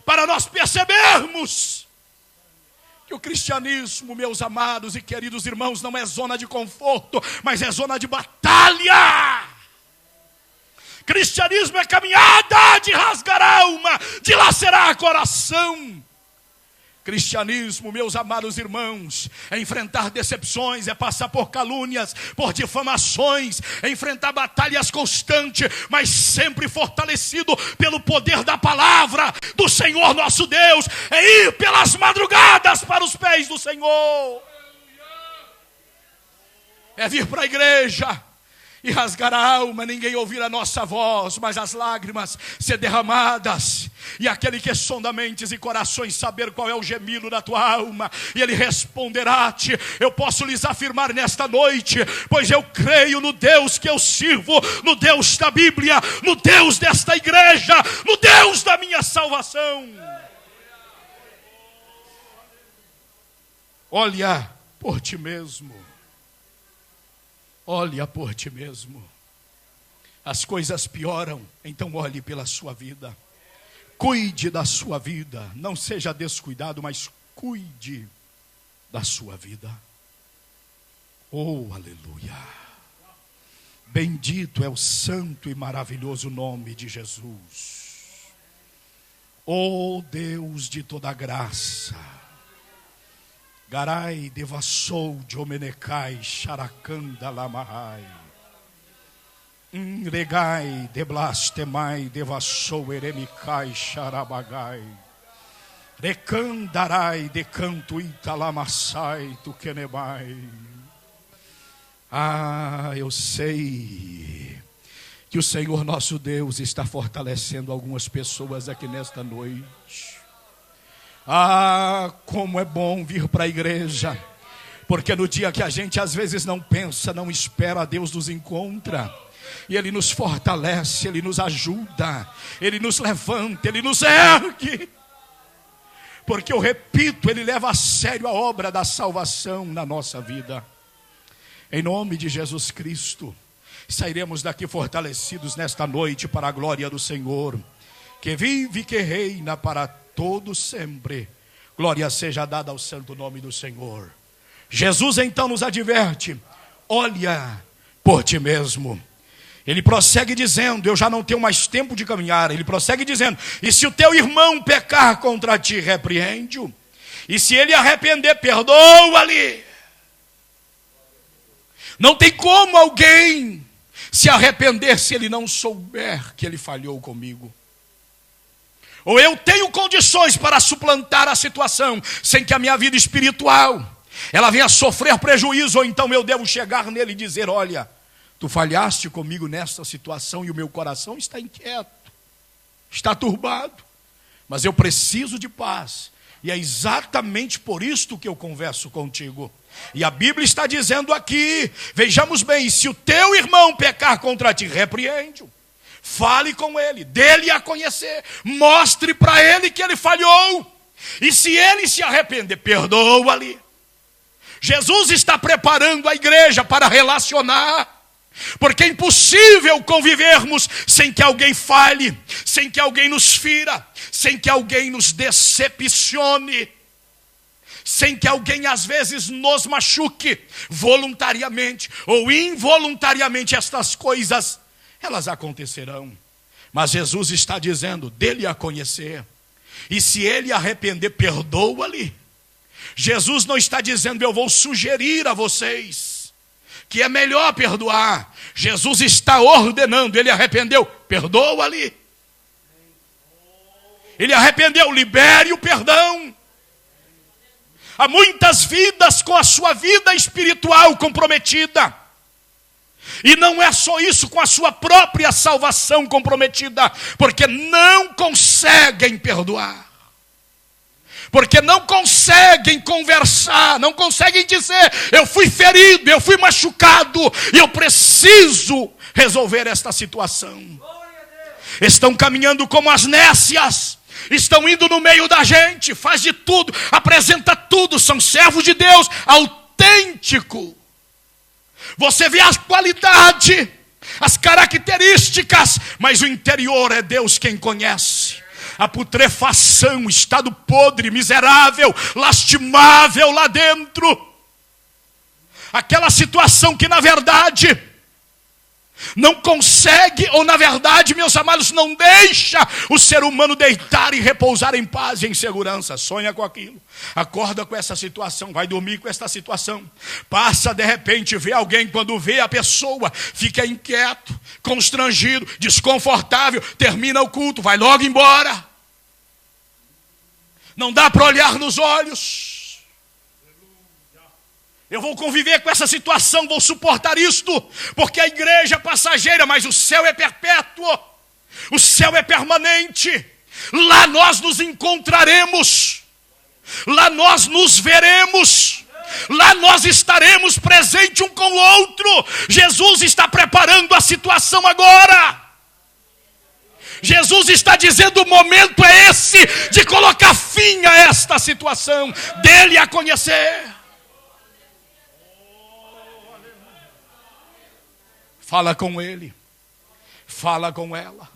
para nós percebermos que o cristianismo, meus amados e queridos irmãos, não é zona de conforto, mas é zona de batalha. Cristianismo é caminhada de rasgar alma, de lacerar coração. Cristianismo, meus amados irmãos, é enfrentar decepções, é passar por calúnias, por difamações, é enfrentar batalhas constantes, mas sempre fortalecido pelo poder da palavra do Senhor nosso Deus, é ir pelas madrugadas para os pés do Senhor. é vir para a igreja e rasgar a alma, ninguém ouvir a nossa voz, mas as lágrimas ser derramadas, e aquele que sonda mentes e corações saber qual é o gemido da tua alma, e ele responderá-te. Eu posso lhes afirmar nesta noite, pois eu creio no Deus que eu sirvo, no Deus da Bíblia, no Deus desta igreja, no Deus da minha salvação. Olha por ti mesmo. Olha por ti mesmo. As coisas pioram, então olhe pela sua vida. Cuide da sua vida. Não seja descuidado, mas cuide da sua vida. Oh, aleluia. Bendito é o santo e maravilhoso nome de Jesus. Oh, Deus de toda graça. Garai devassou de omenecai xaracanda lamahai. Regai deblastemai devassou eremicai xarabagai. Recandarai decanto italamassai tuquenemai. Ah, eu sei que o Senhor nosso Deus está fortalecendo algumas pessoas aqui nesta noite. Ah, como é bom vir para a igreja, porque no dia que a gente às vezes não pensa, não espera, Deus nos encontra, e Ele nos fortalece, Ele nos ajuda, Ele nos levanta, Ele nos ergue, porque eu repito, Ele leva a sério a obra da salvação na nossa vida. Em nome de Jesus Cristo, sairemos daqui fortalecidos nesta noite para a glória do Senhor, que vive e que reina para todo sempre. Glória seja dada ao santo nome do Senhor. Jesus então nos adverte: olha por ti mesmo. Ele prossegue dizendo: eu já não tenho mais tempo de caminhar. Ele prossegue dizendo: e se o teu irmão pecar contra ti, repreende-o, e se ele arrepender, perdoa-lhe. Não tem como alguém se arrepender se ele não souber que ele falhou comigo. Ou eu tenho condições para suplantar a situação sem que a minha vida espiritual ela venha sofrer prejuízo, ou então eu devo chegar nele e dizer: olha, tu falhaste comigo nesta situação e o meu coração está inquieto, está turbado, mas eu preciso de paz, e é exatamente por isto que eu converso contigo. E a Bíblia está dizendo aqui, vejamos bem: se o teu irmão pecar contra ti, repreende-o. Fale com ele, dê-lhe a conhecer, mostre para ele que ele falhou, e se ele se arrepender, perdoa-lhe. Jesus está preparando a igreja para relacionar, porque é impossível convivermos sem que alguém falhe, sem que alguém nos fira, sem que alguém nos decepcione, sem que alguém às vezes nos machuque, voluntariamente ou involuntariamente. Estas coisas elas acontecerão, mas Jesus está dizendo: dê-lhe a conhecer, e se ele arrepender, perdoa-lhe. Jesus não está dizendo: eu vou sugerir a vocês que é melhor perdoar. Jesus está ordenando: ele arrependeu, perdoa-lhe. Ele arrependeu, libere o perdão. Há muitas vidas com a sua vida espiritual comprometida. E não é só isso, com a sua própria salvação comprometida, porque não conseguem perdoar, porque não conseguem conversar, não conseguem dizer: eu fui ferido, eu fui machucado, e eu preciso resolver esta situação. Estão caminhando como as nécias, estão indo no meio da gente, faz de tudo, apresenta tudo, são servos de Deus, autêntico. Você vê a qualidade, as características, mas o interior é Deus quem conhece. A putrefação, o estado podre, miserável, lastimável lá dentro. Aquela situação que na verdade não consegue, ou na verdade, meus amados, não deixa o ser humano deitar e repousar em paz e em segurança. Sonha com aquilo, acorda com essa situação, vai dormir com essa situação, passa de repente, vê alguém, quando vê a pessoa, fica inquieto, constrangido, desconfortável, termina o culto, vai logo embora. Não dá para olhar nos olhos. Eu vou conviver com essa situação, vou suportar isto, porque a igreja é passageira, mas o céu é perpétuo, o céu é permanente. Lá nós nos encontraremos, lá nós nos veremos, lá nós estaremos presentes um com o outro. Jesus está preparando a situação agora. Jesus está dizendo: o momento é esse de colocar fim a esta situação, dele a conhecer. Fala com ele, fala com ela.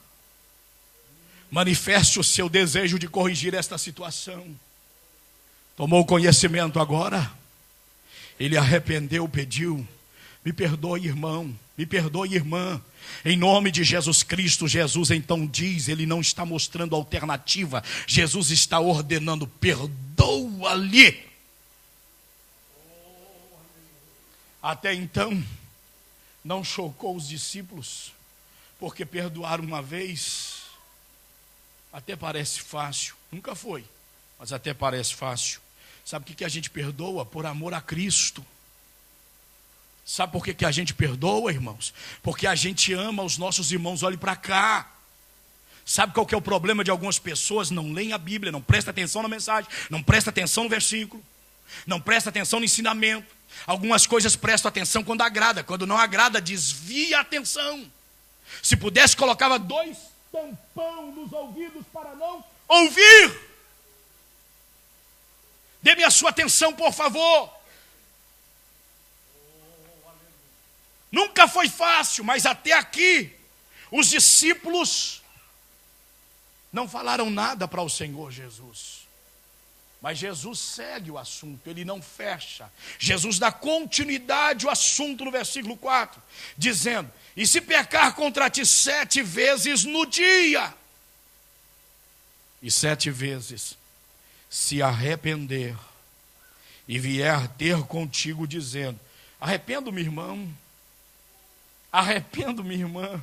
Manifeste o seu desejo de corrigir esta situação. Tomou conhecimento agora? Ele arrependeu, pediu: me perdoe, irmão, me perdoe, irmã. Em nome de Jesus Cristo, Jesus então diz, ele não está mostrando alternativa. Jesus está ordenando: perdoa-lhe. Até então, não chocou os discípulos, porque perdoar uma vez até parece fácil. Nunca foi, mas até parece fácil. Sabe por que a gente perdoa? Por amor a Cristo. Sabe por que a gente perdoa, irmãos? Porque a gente ama os nossos irmãos. Olhe para cá. Sabe qual que é o problema de algumas pessoas? Não leem a Bíblia, não prestam atenção na mensagem, não prestam atenção no versículo, não prestam atenção no ensinamento. Algumas coisas prestam atenção quando agrada, quando não agrada, desvia a atenção. Se pudesse, colocava 2 tampão nos ouvidos para não ouvir. Dê-me a sua atenção, por favor. Nunca foi fácil, mas até aqui os discípulos não falaram nada para o Senhor Jesus. Mas Jesus segue o assunto, ele não fecha. Jesus dá continuidade ao assunto no versículo 4, dizendo: e se pecar contra ti 7 vezes no dia, e 7 vezes se arrepender, e vier ter contigo dizendo: arrependo-me, irmão, arrependo-me, irmã.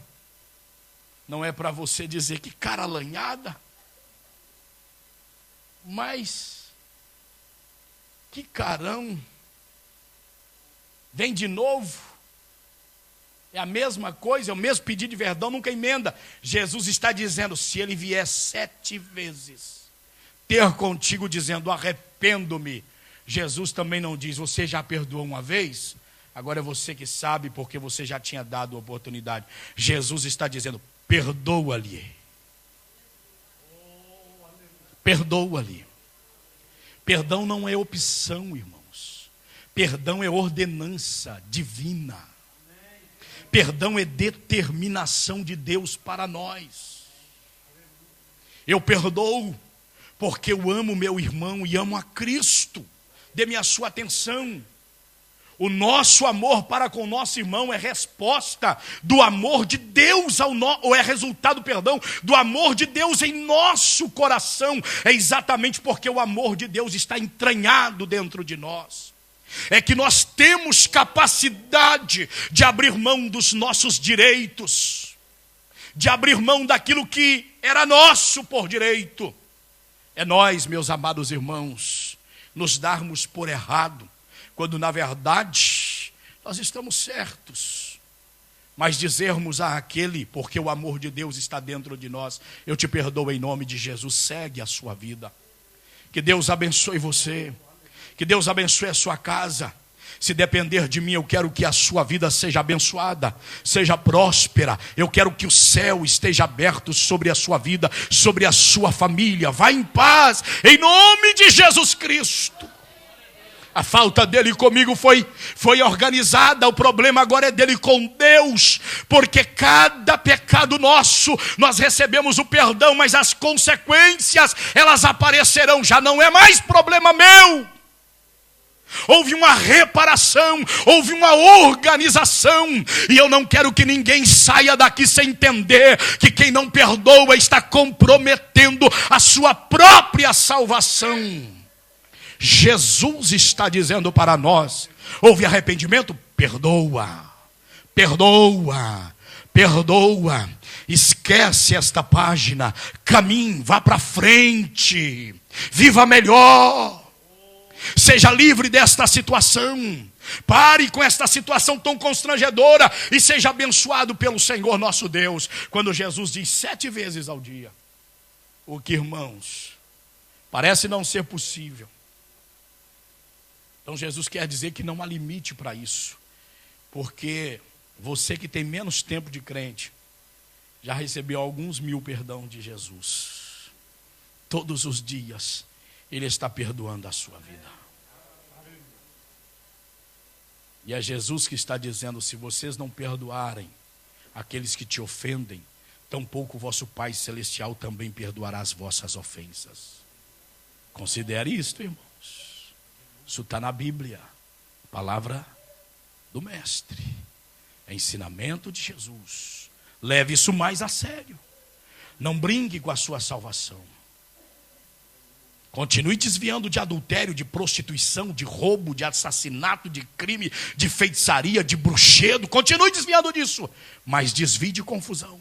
Não é para você dizer que cara lanhada, mas que carão, vem de novo, é a mesma coisa, é o mesmo pedido de perdão, nunca emenda. Jesus está dizendo: se ele vier 7 vezes ter contigo dizendo arrependo-me, Jesus também não diz: você já perdoou uma vez, agora é você que sabe, porque você já tinha dado a oportunidade. Jesus está dizendo: perdoa-lhe, perdoa-lhe. Perdão não é opção, irmãos. Perdão é ordenança divina. Perdão é determinação de Deus para nós. Eu perdoo porque eu amo meu irmão e amo a Cristo. Dê-me a sua atenção. O nosso amor para com o nosso irmão é resposta do amor de Deus ou é resultado, perdão, do amor de Deus em nosso coração. É exatamente porque o amor de Deus está entranhado dentro de nós. É que nós temos capacidade de abrir mão dos nossos direitos, de abrir mão daquilo que era nosso por direito. É nós, meus amados irmãos, nos darmos por errado, quando na verdade nós estamos certos. Mas dizermos àquele, porque o amor de Deus está dentro de nós: eu te perdoo em nome de Jesus. Segue a sua vida. Que Deus abençoe você, que Deus abençoe a sua casa. Se depender de mim, eu quero que a sua vida seja abençoada, seja próspera. Eu quero que o céu esteja aberto sobre a sua vida, sobre a sua família. Vá em paz, em nome de Jesus Cristo. A falta dele comigo foi organizada, o problema agora é dele com Deus, porque cada pecado nosso, nós recebemos o perdão, mas as consequências, elas aparecerão, já não é mais problema meu. Houve uma reparação, houve uma organização, e eu não quero que ninguém saia daqui sem entender que quem não perdoa está comprometendo a sua própria salvação. Jesus está dizendo para nós: houve arrependimento? Perdoa, perdoa, perdoa. Esquece esta página, caminhe, vá para frente, viva melhor, seja livre desta situação. Pare com esta situação tão constrangedora e seja abençoado pelo Senhor nosso Deus. Quando Jesus diz 7 vezes ao dia, o que, irmãos, parece não ser possível. Então Jesus quer dizer que não há limite para isso. Porque você que tem menos tempo de crente, já recebeu alguns mil perdão de Jesus. Todos os dias, Ele está perdoando a sua vida. E é Jesus que está dizendo, se vocês não perdoarem aqueles que te ofendem, tampouco o vosso Pai Celestial também perdoará as vossas ofensas. Considere isto, irmãos. Isso está na Bíblia. Palavra do Mestre. É ensinamento de Jesus. Leve isso mais a sério. Não brinque com a sua salvação. Continue desviando de adultério, de prostituição, de roubo, de assassinato, de crime, de feitiçaria, de bruxedo. Continue desviando disso. Mas desvie de confusão.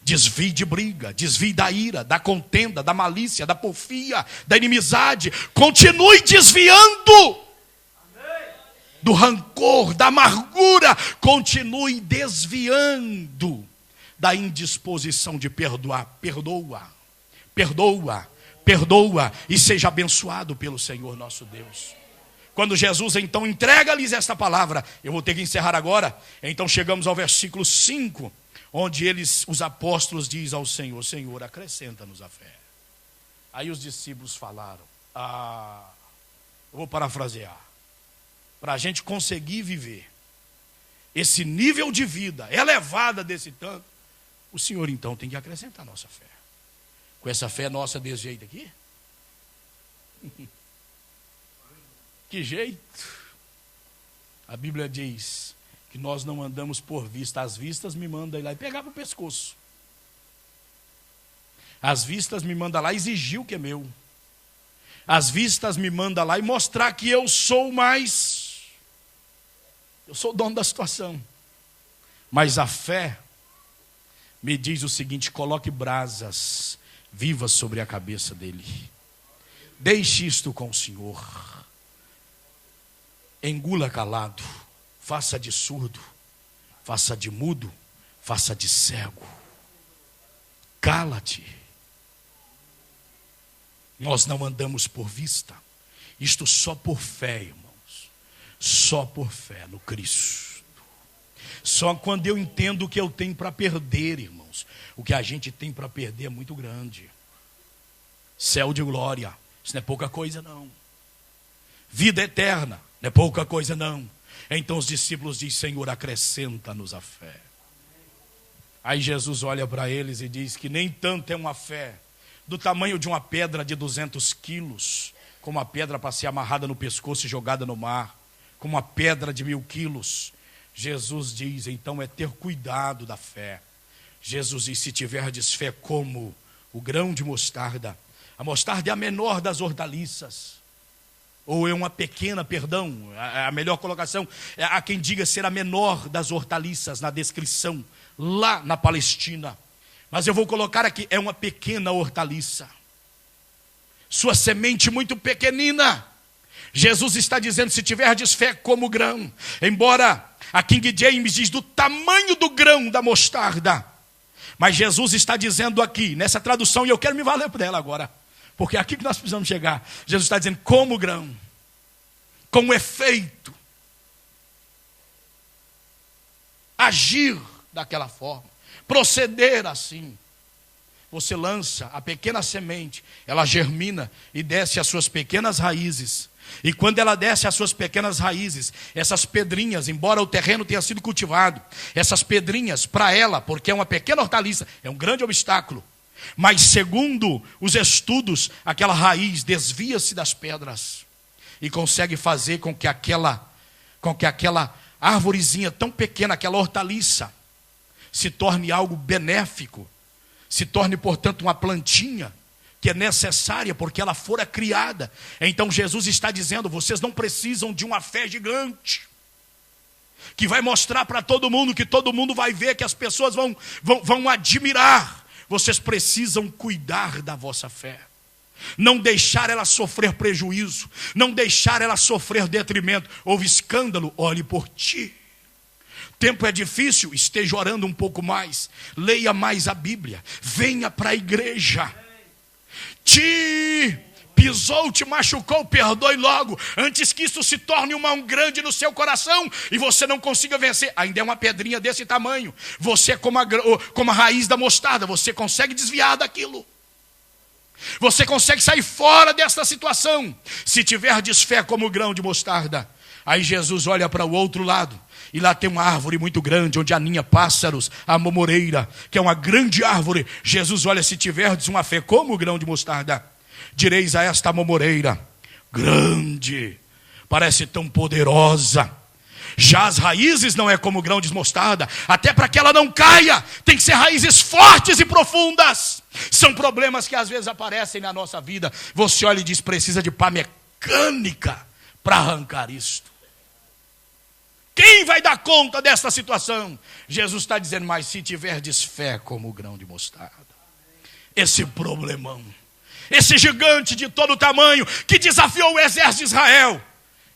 Desvie de briga, desvie da ira, da contenda, da malícia, da porfia, da inimizade. Continue desviando do rancor, da amargura. Continue desviando da indisposição de perdoar. Perdoa, perdoa, perdoa e seja abençoado pelo Senhor nosso Deus. Quando Jesus então entrega-lhes esta palavra, eu vou ter que encerrar agora. Então chegamos ao versículo 5, onde os apóstolos dizem ao Senhor, Senhor, acrescenta-nos a fé. Aí os discípulos falaram, eu vou parafrasear, para a gente conseguir viver esse nível de vida elevada desse tanto, o Senhor então tem que acrescentar a nossa fé. Com essa fé nossa desse jeito aqui? Que jeito? A Bíblia diz que nós não andamos por vista. As vistas me mandam ir lá e pegar para o pescoço. As vistas me mandam lá exigir o que é meu. As vistas me mandam lá e mostrar que eu sou mais. Eu sou o dono da situação. Mas a fé me diz o seguinte, coloque brasas vivas sobre a cabeça dele. Deixe isto com o Senhor. Engula calado. Faça de surdo. Faça de mudo. Faça de cego. Cala-te. Nós não andamos por vista. Isto só por fé, irmãos. Só por fé no Cristo. Só quando eu entendo o que eu tenho para perder, irmãos. O que a gente tem para perder é muito grande. Céu de glória. Isso não é pouca coisa, não. Vida eterna. Não é pouca coisa, não. Então os discípulos dizem, Senhor, acrescenta-nos a fé. Aí Jesus olha para eles e diz que nem tanto é uma fé do tamanho de uma pedra de 200 quilos, como uma pedra para ser amarrada no pescoço e jogada no mar, como uma pedra de 1000 quilos. Jesus diz, então é ter cuidado da fé. Jesus diz, se tiverdes fé como o grão de mostarda, a mostarda é a menor das hortaliças, ou é uma pequena, perdão, a melhor colocação, há quem diga ser a menor das hortaliças na descrição, lá na Palestina. Mas eu vou colocar aqui, é uma pequena hortaliça. Sua semente muito pequenina. Jesus está dizendo, se tiverdes fé como grão, embora a King James diz do tamanho do grão da mostarda, mas Jesus está dizendo aqui, nessa tradução, e eu quero me valer por ela agora, porque é aqui que nós precisamos chegar. Jesus está dizendo, como grão, com efeito, agir daquela forma, proceder assim. Você lança a pequena semente, ela germina e desce as suas pequenas raízes. E quando ela desce as suas pequenas raízes, essas pedrinhas, embora o terreno tenha sido cultivado, essas pedrinhas, para ela, porque é uma pequena hortaliça, é um grande obstáculo. Mas segundo os estudos, aquela raiz desvia-se das pedras e consegue fazer com que aquela árvorezinha tão pequena, aquela hortaliça, se torne algo benéfico, se torne, portanto, uma plantinha que é necessária porque ela fora criada. Então Jesus está dizendo, vocês não precisam de uma fé gigante, que vai mostrar para todo mundo, que todo mundo vai ver, que as pessoas vão admirar. Vocês precisam cuidar da vossa fé. não deixar ela sofrer prejuízo, não deixar ela sofrer detrimento. Houve escândalo, olhe por ti. Tempo é difícil, esteja orando um pouco mais, leia mais a Bíblia, venha para a igreja. Te pisou, te machucou, perdoe logo, antes que isso se torne um mal grande no seu coração e você não consiga vencer. Ainda é uma pedrinha desse tamanho, você é como a raiz da mostarda, você consegue desviar daquilo. Você consegue sair fora dessa situação, se tiverdes fé como o grão de mostarda. Aí Jesus olha para o outro lado, e lá tem uma árvore muito grande, onde aninha pássaros, a momoreira, que é uma grande árvore. Jesus olha: se tiverdes uma fé como o grão de mostarda, direis a esta momoreira, grande, parece tão poderosa. Já as raízes não é como o grão de mostarda, até para que ela não caia, tem que ser raízes fortes e profundas. São problemas que às vezes aparecem na nossa vida. Você olha e diz: precisa de pá mecânica para arrancar isto. Quem vai dar conta dessa situação? Jesus está dizendo: mas se tiverdes fé como o grão de mostarda. Esse problemão, esse gigante de todo tamanho, que desafiou o exército de Israel.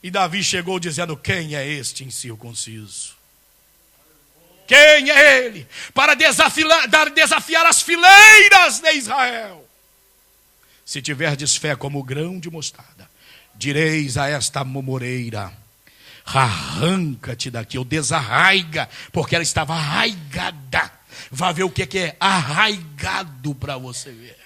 E Davi chegou dizendo: quem é este incircunciso? Quem é ele para desafiar as fileiras de Israel? Se tiverdes fé como o grão de mostarda, direis a esta momoreira: arranca-te daqui, ou desarraiga, porque ela estava arraigada. Vá ver o que é arraigado para você ver.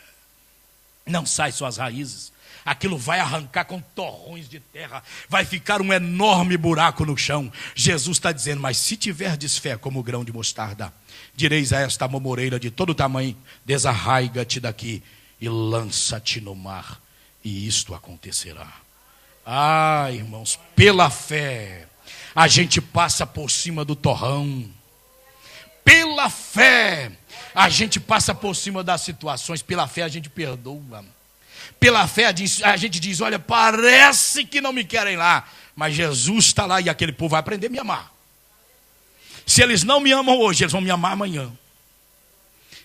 Não sai suas raízes. Aquilo vai arrancar com torrões de terra, vai ficar um enorme buraco no chão. Jesus está dizendo: mas se tiverdes fé como o grão de mostarda, direis a esta momoreira de todo tamanho: desarraiga-te daqui e lança-te no mar, e isto acontecerá. Ah, irmãos, pela fé a gente passa por cima do torrão. Pela fé a gente passa por cima das situações. Pela fé a gente perdoa. Pela fé a gente diz: olha, parece que não me querem lá, mas Jesus está lá e aquele povo vai aprender a me amar. Se eles não me amam hoje, eles vão me amar amanhã.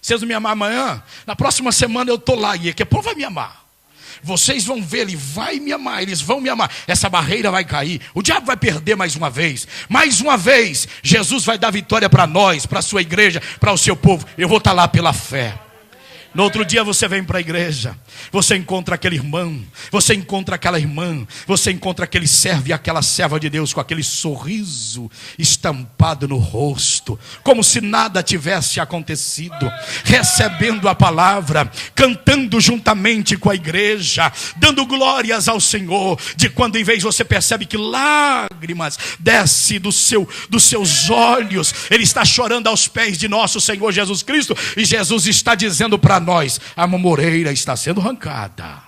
Se eles não me amar amanhã, na próxima semana eu estou lá e aquele povo vai me amar. Vocês vão ver, ele vai me amar, eles vão me amar. Essa barreira vai cair, o diabo vai perder mais uma vez. Mais uma vez, Jesus vai dar vitória para nós, para a sua igreja, para o seu povo. Eu vou estar lá pela fé. No outro dia você vem para a igreja, você encontra aquele irmão, você encontra aquela irmã, você encontra aquele servo e aquela serva de Deus com aquele sorriso estampado no rosto, como se nada tivesse acontecido, recebendo a palavra, cantando juntamente com a igreja, dando glórias ao Senhor. De quando em vez você percebe que lágrimas descem dos seus olhos, ele está chorando aos pés de nosso Senhor Jesus Cristo, e Jesus está dizendo para nós: a momoreira está sendo arrancada,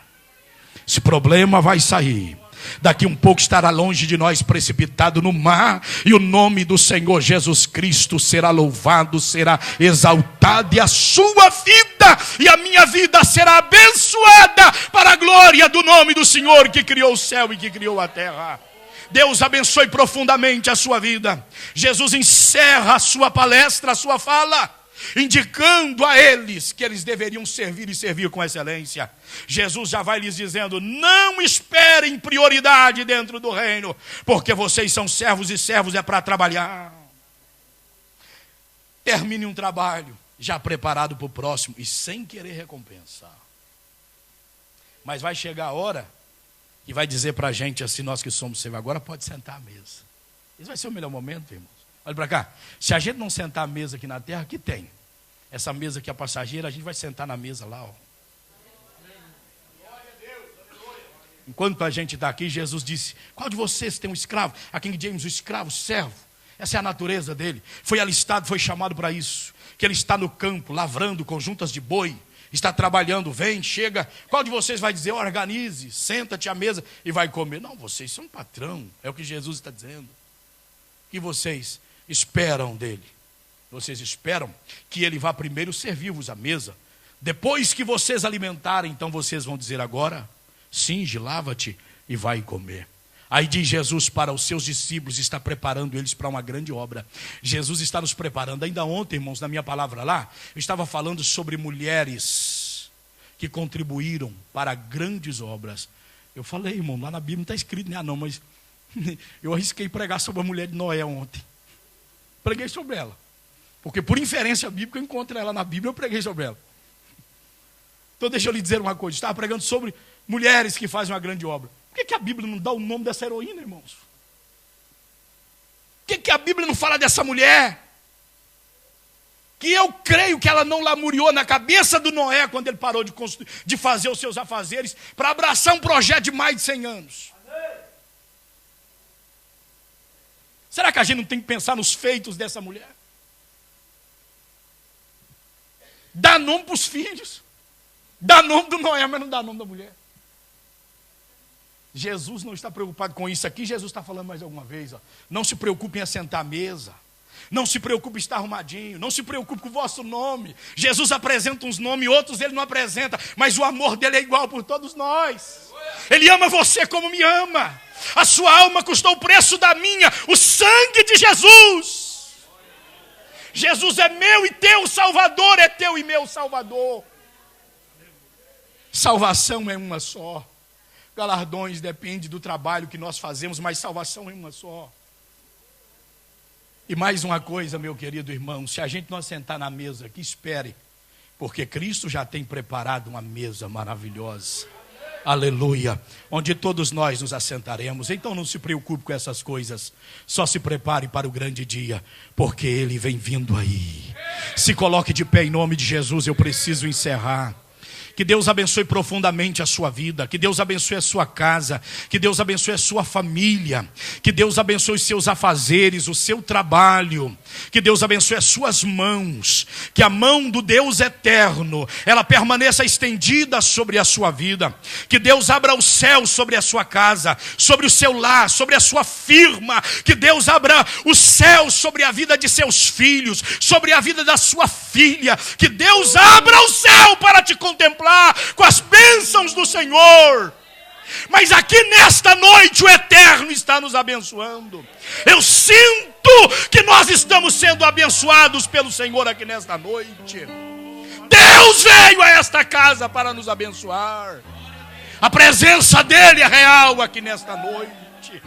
esse problema vai sair, daqui um pouco estará longe de nós, precipitado no mar, e o nome do Senhor Jesus Cristo será louvado, será exaltado, e a sua vida e a minha vida será abençoada para a glória do nome do Senhor, que criou o céu e que criou a terra. Deus abençoe profundamente a sua vida. Jesus encerra a sua palestra, a sua fala, indicando a eles que eles deveriam servir e servir com excelência. Jesus já vai lhes dizendo: não esperem prioridade dentro do reino, porque vocês são servos, e servos é para trabalhar. Termine um trabalho já preparado para o próximo e sem querer recompensa. Mas vai chegar a hora que vai dizer para a gente assim: nós que somos servos, agora pode sentar à mesa. Esse vai ser o melhor momento, irmãos. Olha para cá, se a gente não sentar à mesa aqui na terra, aqui tem. Essa mesa aqui é passageira, a gente vai sentar na mesa lá, ó. Enquanto a gente está aqui, Jesus disse: qual de vocês tem um escravo? A King James, o escravo, servo. Essa é a natureza dele. Foi alistado, foi chamado para isso. Que ele está no campo, lavrando com juntas de boi. Está trabalhando, vem, chega. Qual de vocês vai dizer: organize, senta-te à mesa e vai comer? Não, vocês são patrão. É o que Jesus está dizendo. Que vocês esperam dele. Vocês esperam que ele vá primeiro servir-vos à mesa. Depois que vocês alimentarem, então vocês vão dizer: agora, cinge, lava-te e vai comer. Aí diz Jesus para os seus discípulos, está preparando eles para uma grande obra. Jesus está nos preparando. Ainda ontem, irmãos, na minha palavra lá, eu estava falando sobre mulheres que contribuíram para grandes obras. Eu falei, irmão, lá na Bíblia não está escrito, né? Não, mas eu arrisquei pregar sobre a mulher de Noé ontem. Preguei sobre ela. Porque por inferência bíblica eu encontro ela na Bíblia, eu preguei sobre ela. Então deixa eu lhe dizer uma coisa, estava pregando sobre mulheres que fazem uma grande obra. Por que a Bíblia não dá o nome dessa heroína, irmãos? Por que a Bíblia não fala dessa mulher? Que eu creio que ela não lamuriou na cabeça do Noé quando ele parou de fazer os seus afazeres para abraçar um projeto de mais de 100 anos. Será que a gente não tem que pensar nos feitos dessa mulher? Dá nome para os filhos. Dá nome do Noé, mas não dá nome da mulher. Jesus não está preocupado com isso aqui. Jesus está falando mais alguma vez. Ó. Não se preocupe em assentar à mesa. Não se preocupe em estar arrumadinho. Não se preocupe com o vosso nome. Jesus apresenta uns nomes, outros ele não apresenta. Mas o amor dele é igual por todos nós. Ele ama você como me ama. A sua alma custou o preço da minha. O sangue de Jesus. Jesus é meu e teu Salvador. É teu e meu Salvador. Salvação é uma só. Galardões dependem do trabalho que nós fazemos, mas salvação é uma só. E mais uma coisa, meu querido irmão, se a gente não sentar na mesa aqui, espere, porque Cristo já tem preparado uma mesa maravilhosa. Aleluia, onde todos nós nos assentaremos. Então não se preocupe com essas coisas, só se prepare para o grande dia, porque Ele vem vindo aí. Se coloque de pé em nome de Jesus, eu preciso encerrar. Que Deus abençoe profundamente a sua vida. Que Deus abençoe a sua casa. Que Deus abençoe a sua família. Que Deus abençoe os seus afazeres, o seu trabalho. Que Deus abençoe as suas mãos. Que a mão do Deus eterno, ela permaneça estendida sobre a sua vida. Que Deus abra o céu sobre a sua casa, sobre o seu lar, sobre a sua firma. Que Deus abra o céu sobre a vida de seus filhos, sobre a vida da sua filha. Que Deus abra o céu para te contemplar com as bênçãos do Senhor. Mas aqui nesta noite o Eterno está nos abençoando. Eu sinto que nós estamos sendo abençoados pelo Senhor aqui nesta noite. Deus veio a esta casa para nos abençoar. A presença dele é real aqui nesta noite.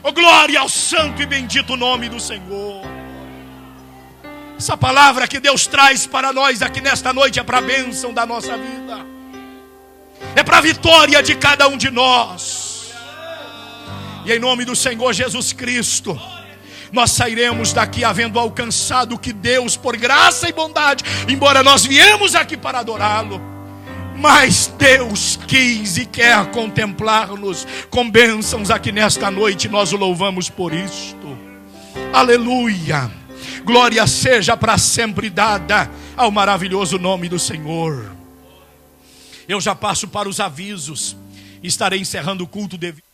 Oh, glória ao santo e bendito nome do Senhor. Essa palavra que Deus traz para nós aqui nesta noite é para a bênção da nossa vida. É para a vitória de cada um de nós. E em nome do Senhor Jesus Cristo, nós sairemos daqui havendo alcançado o que Deus, por graça e bondade, embora nós viemos aqui para adorá-lo, mas Deus quis e quer contemplar-nos com bênçãos aqui nesta noite. Nós o louvamos por isto. Aleluia. Glória seja para sempre dada ao maravilhoso nome do Senhor. Eu já passo para os avisos. Estarei encerrando o culto devido.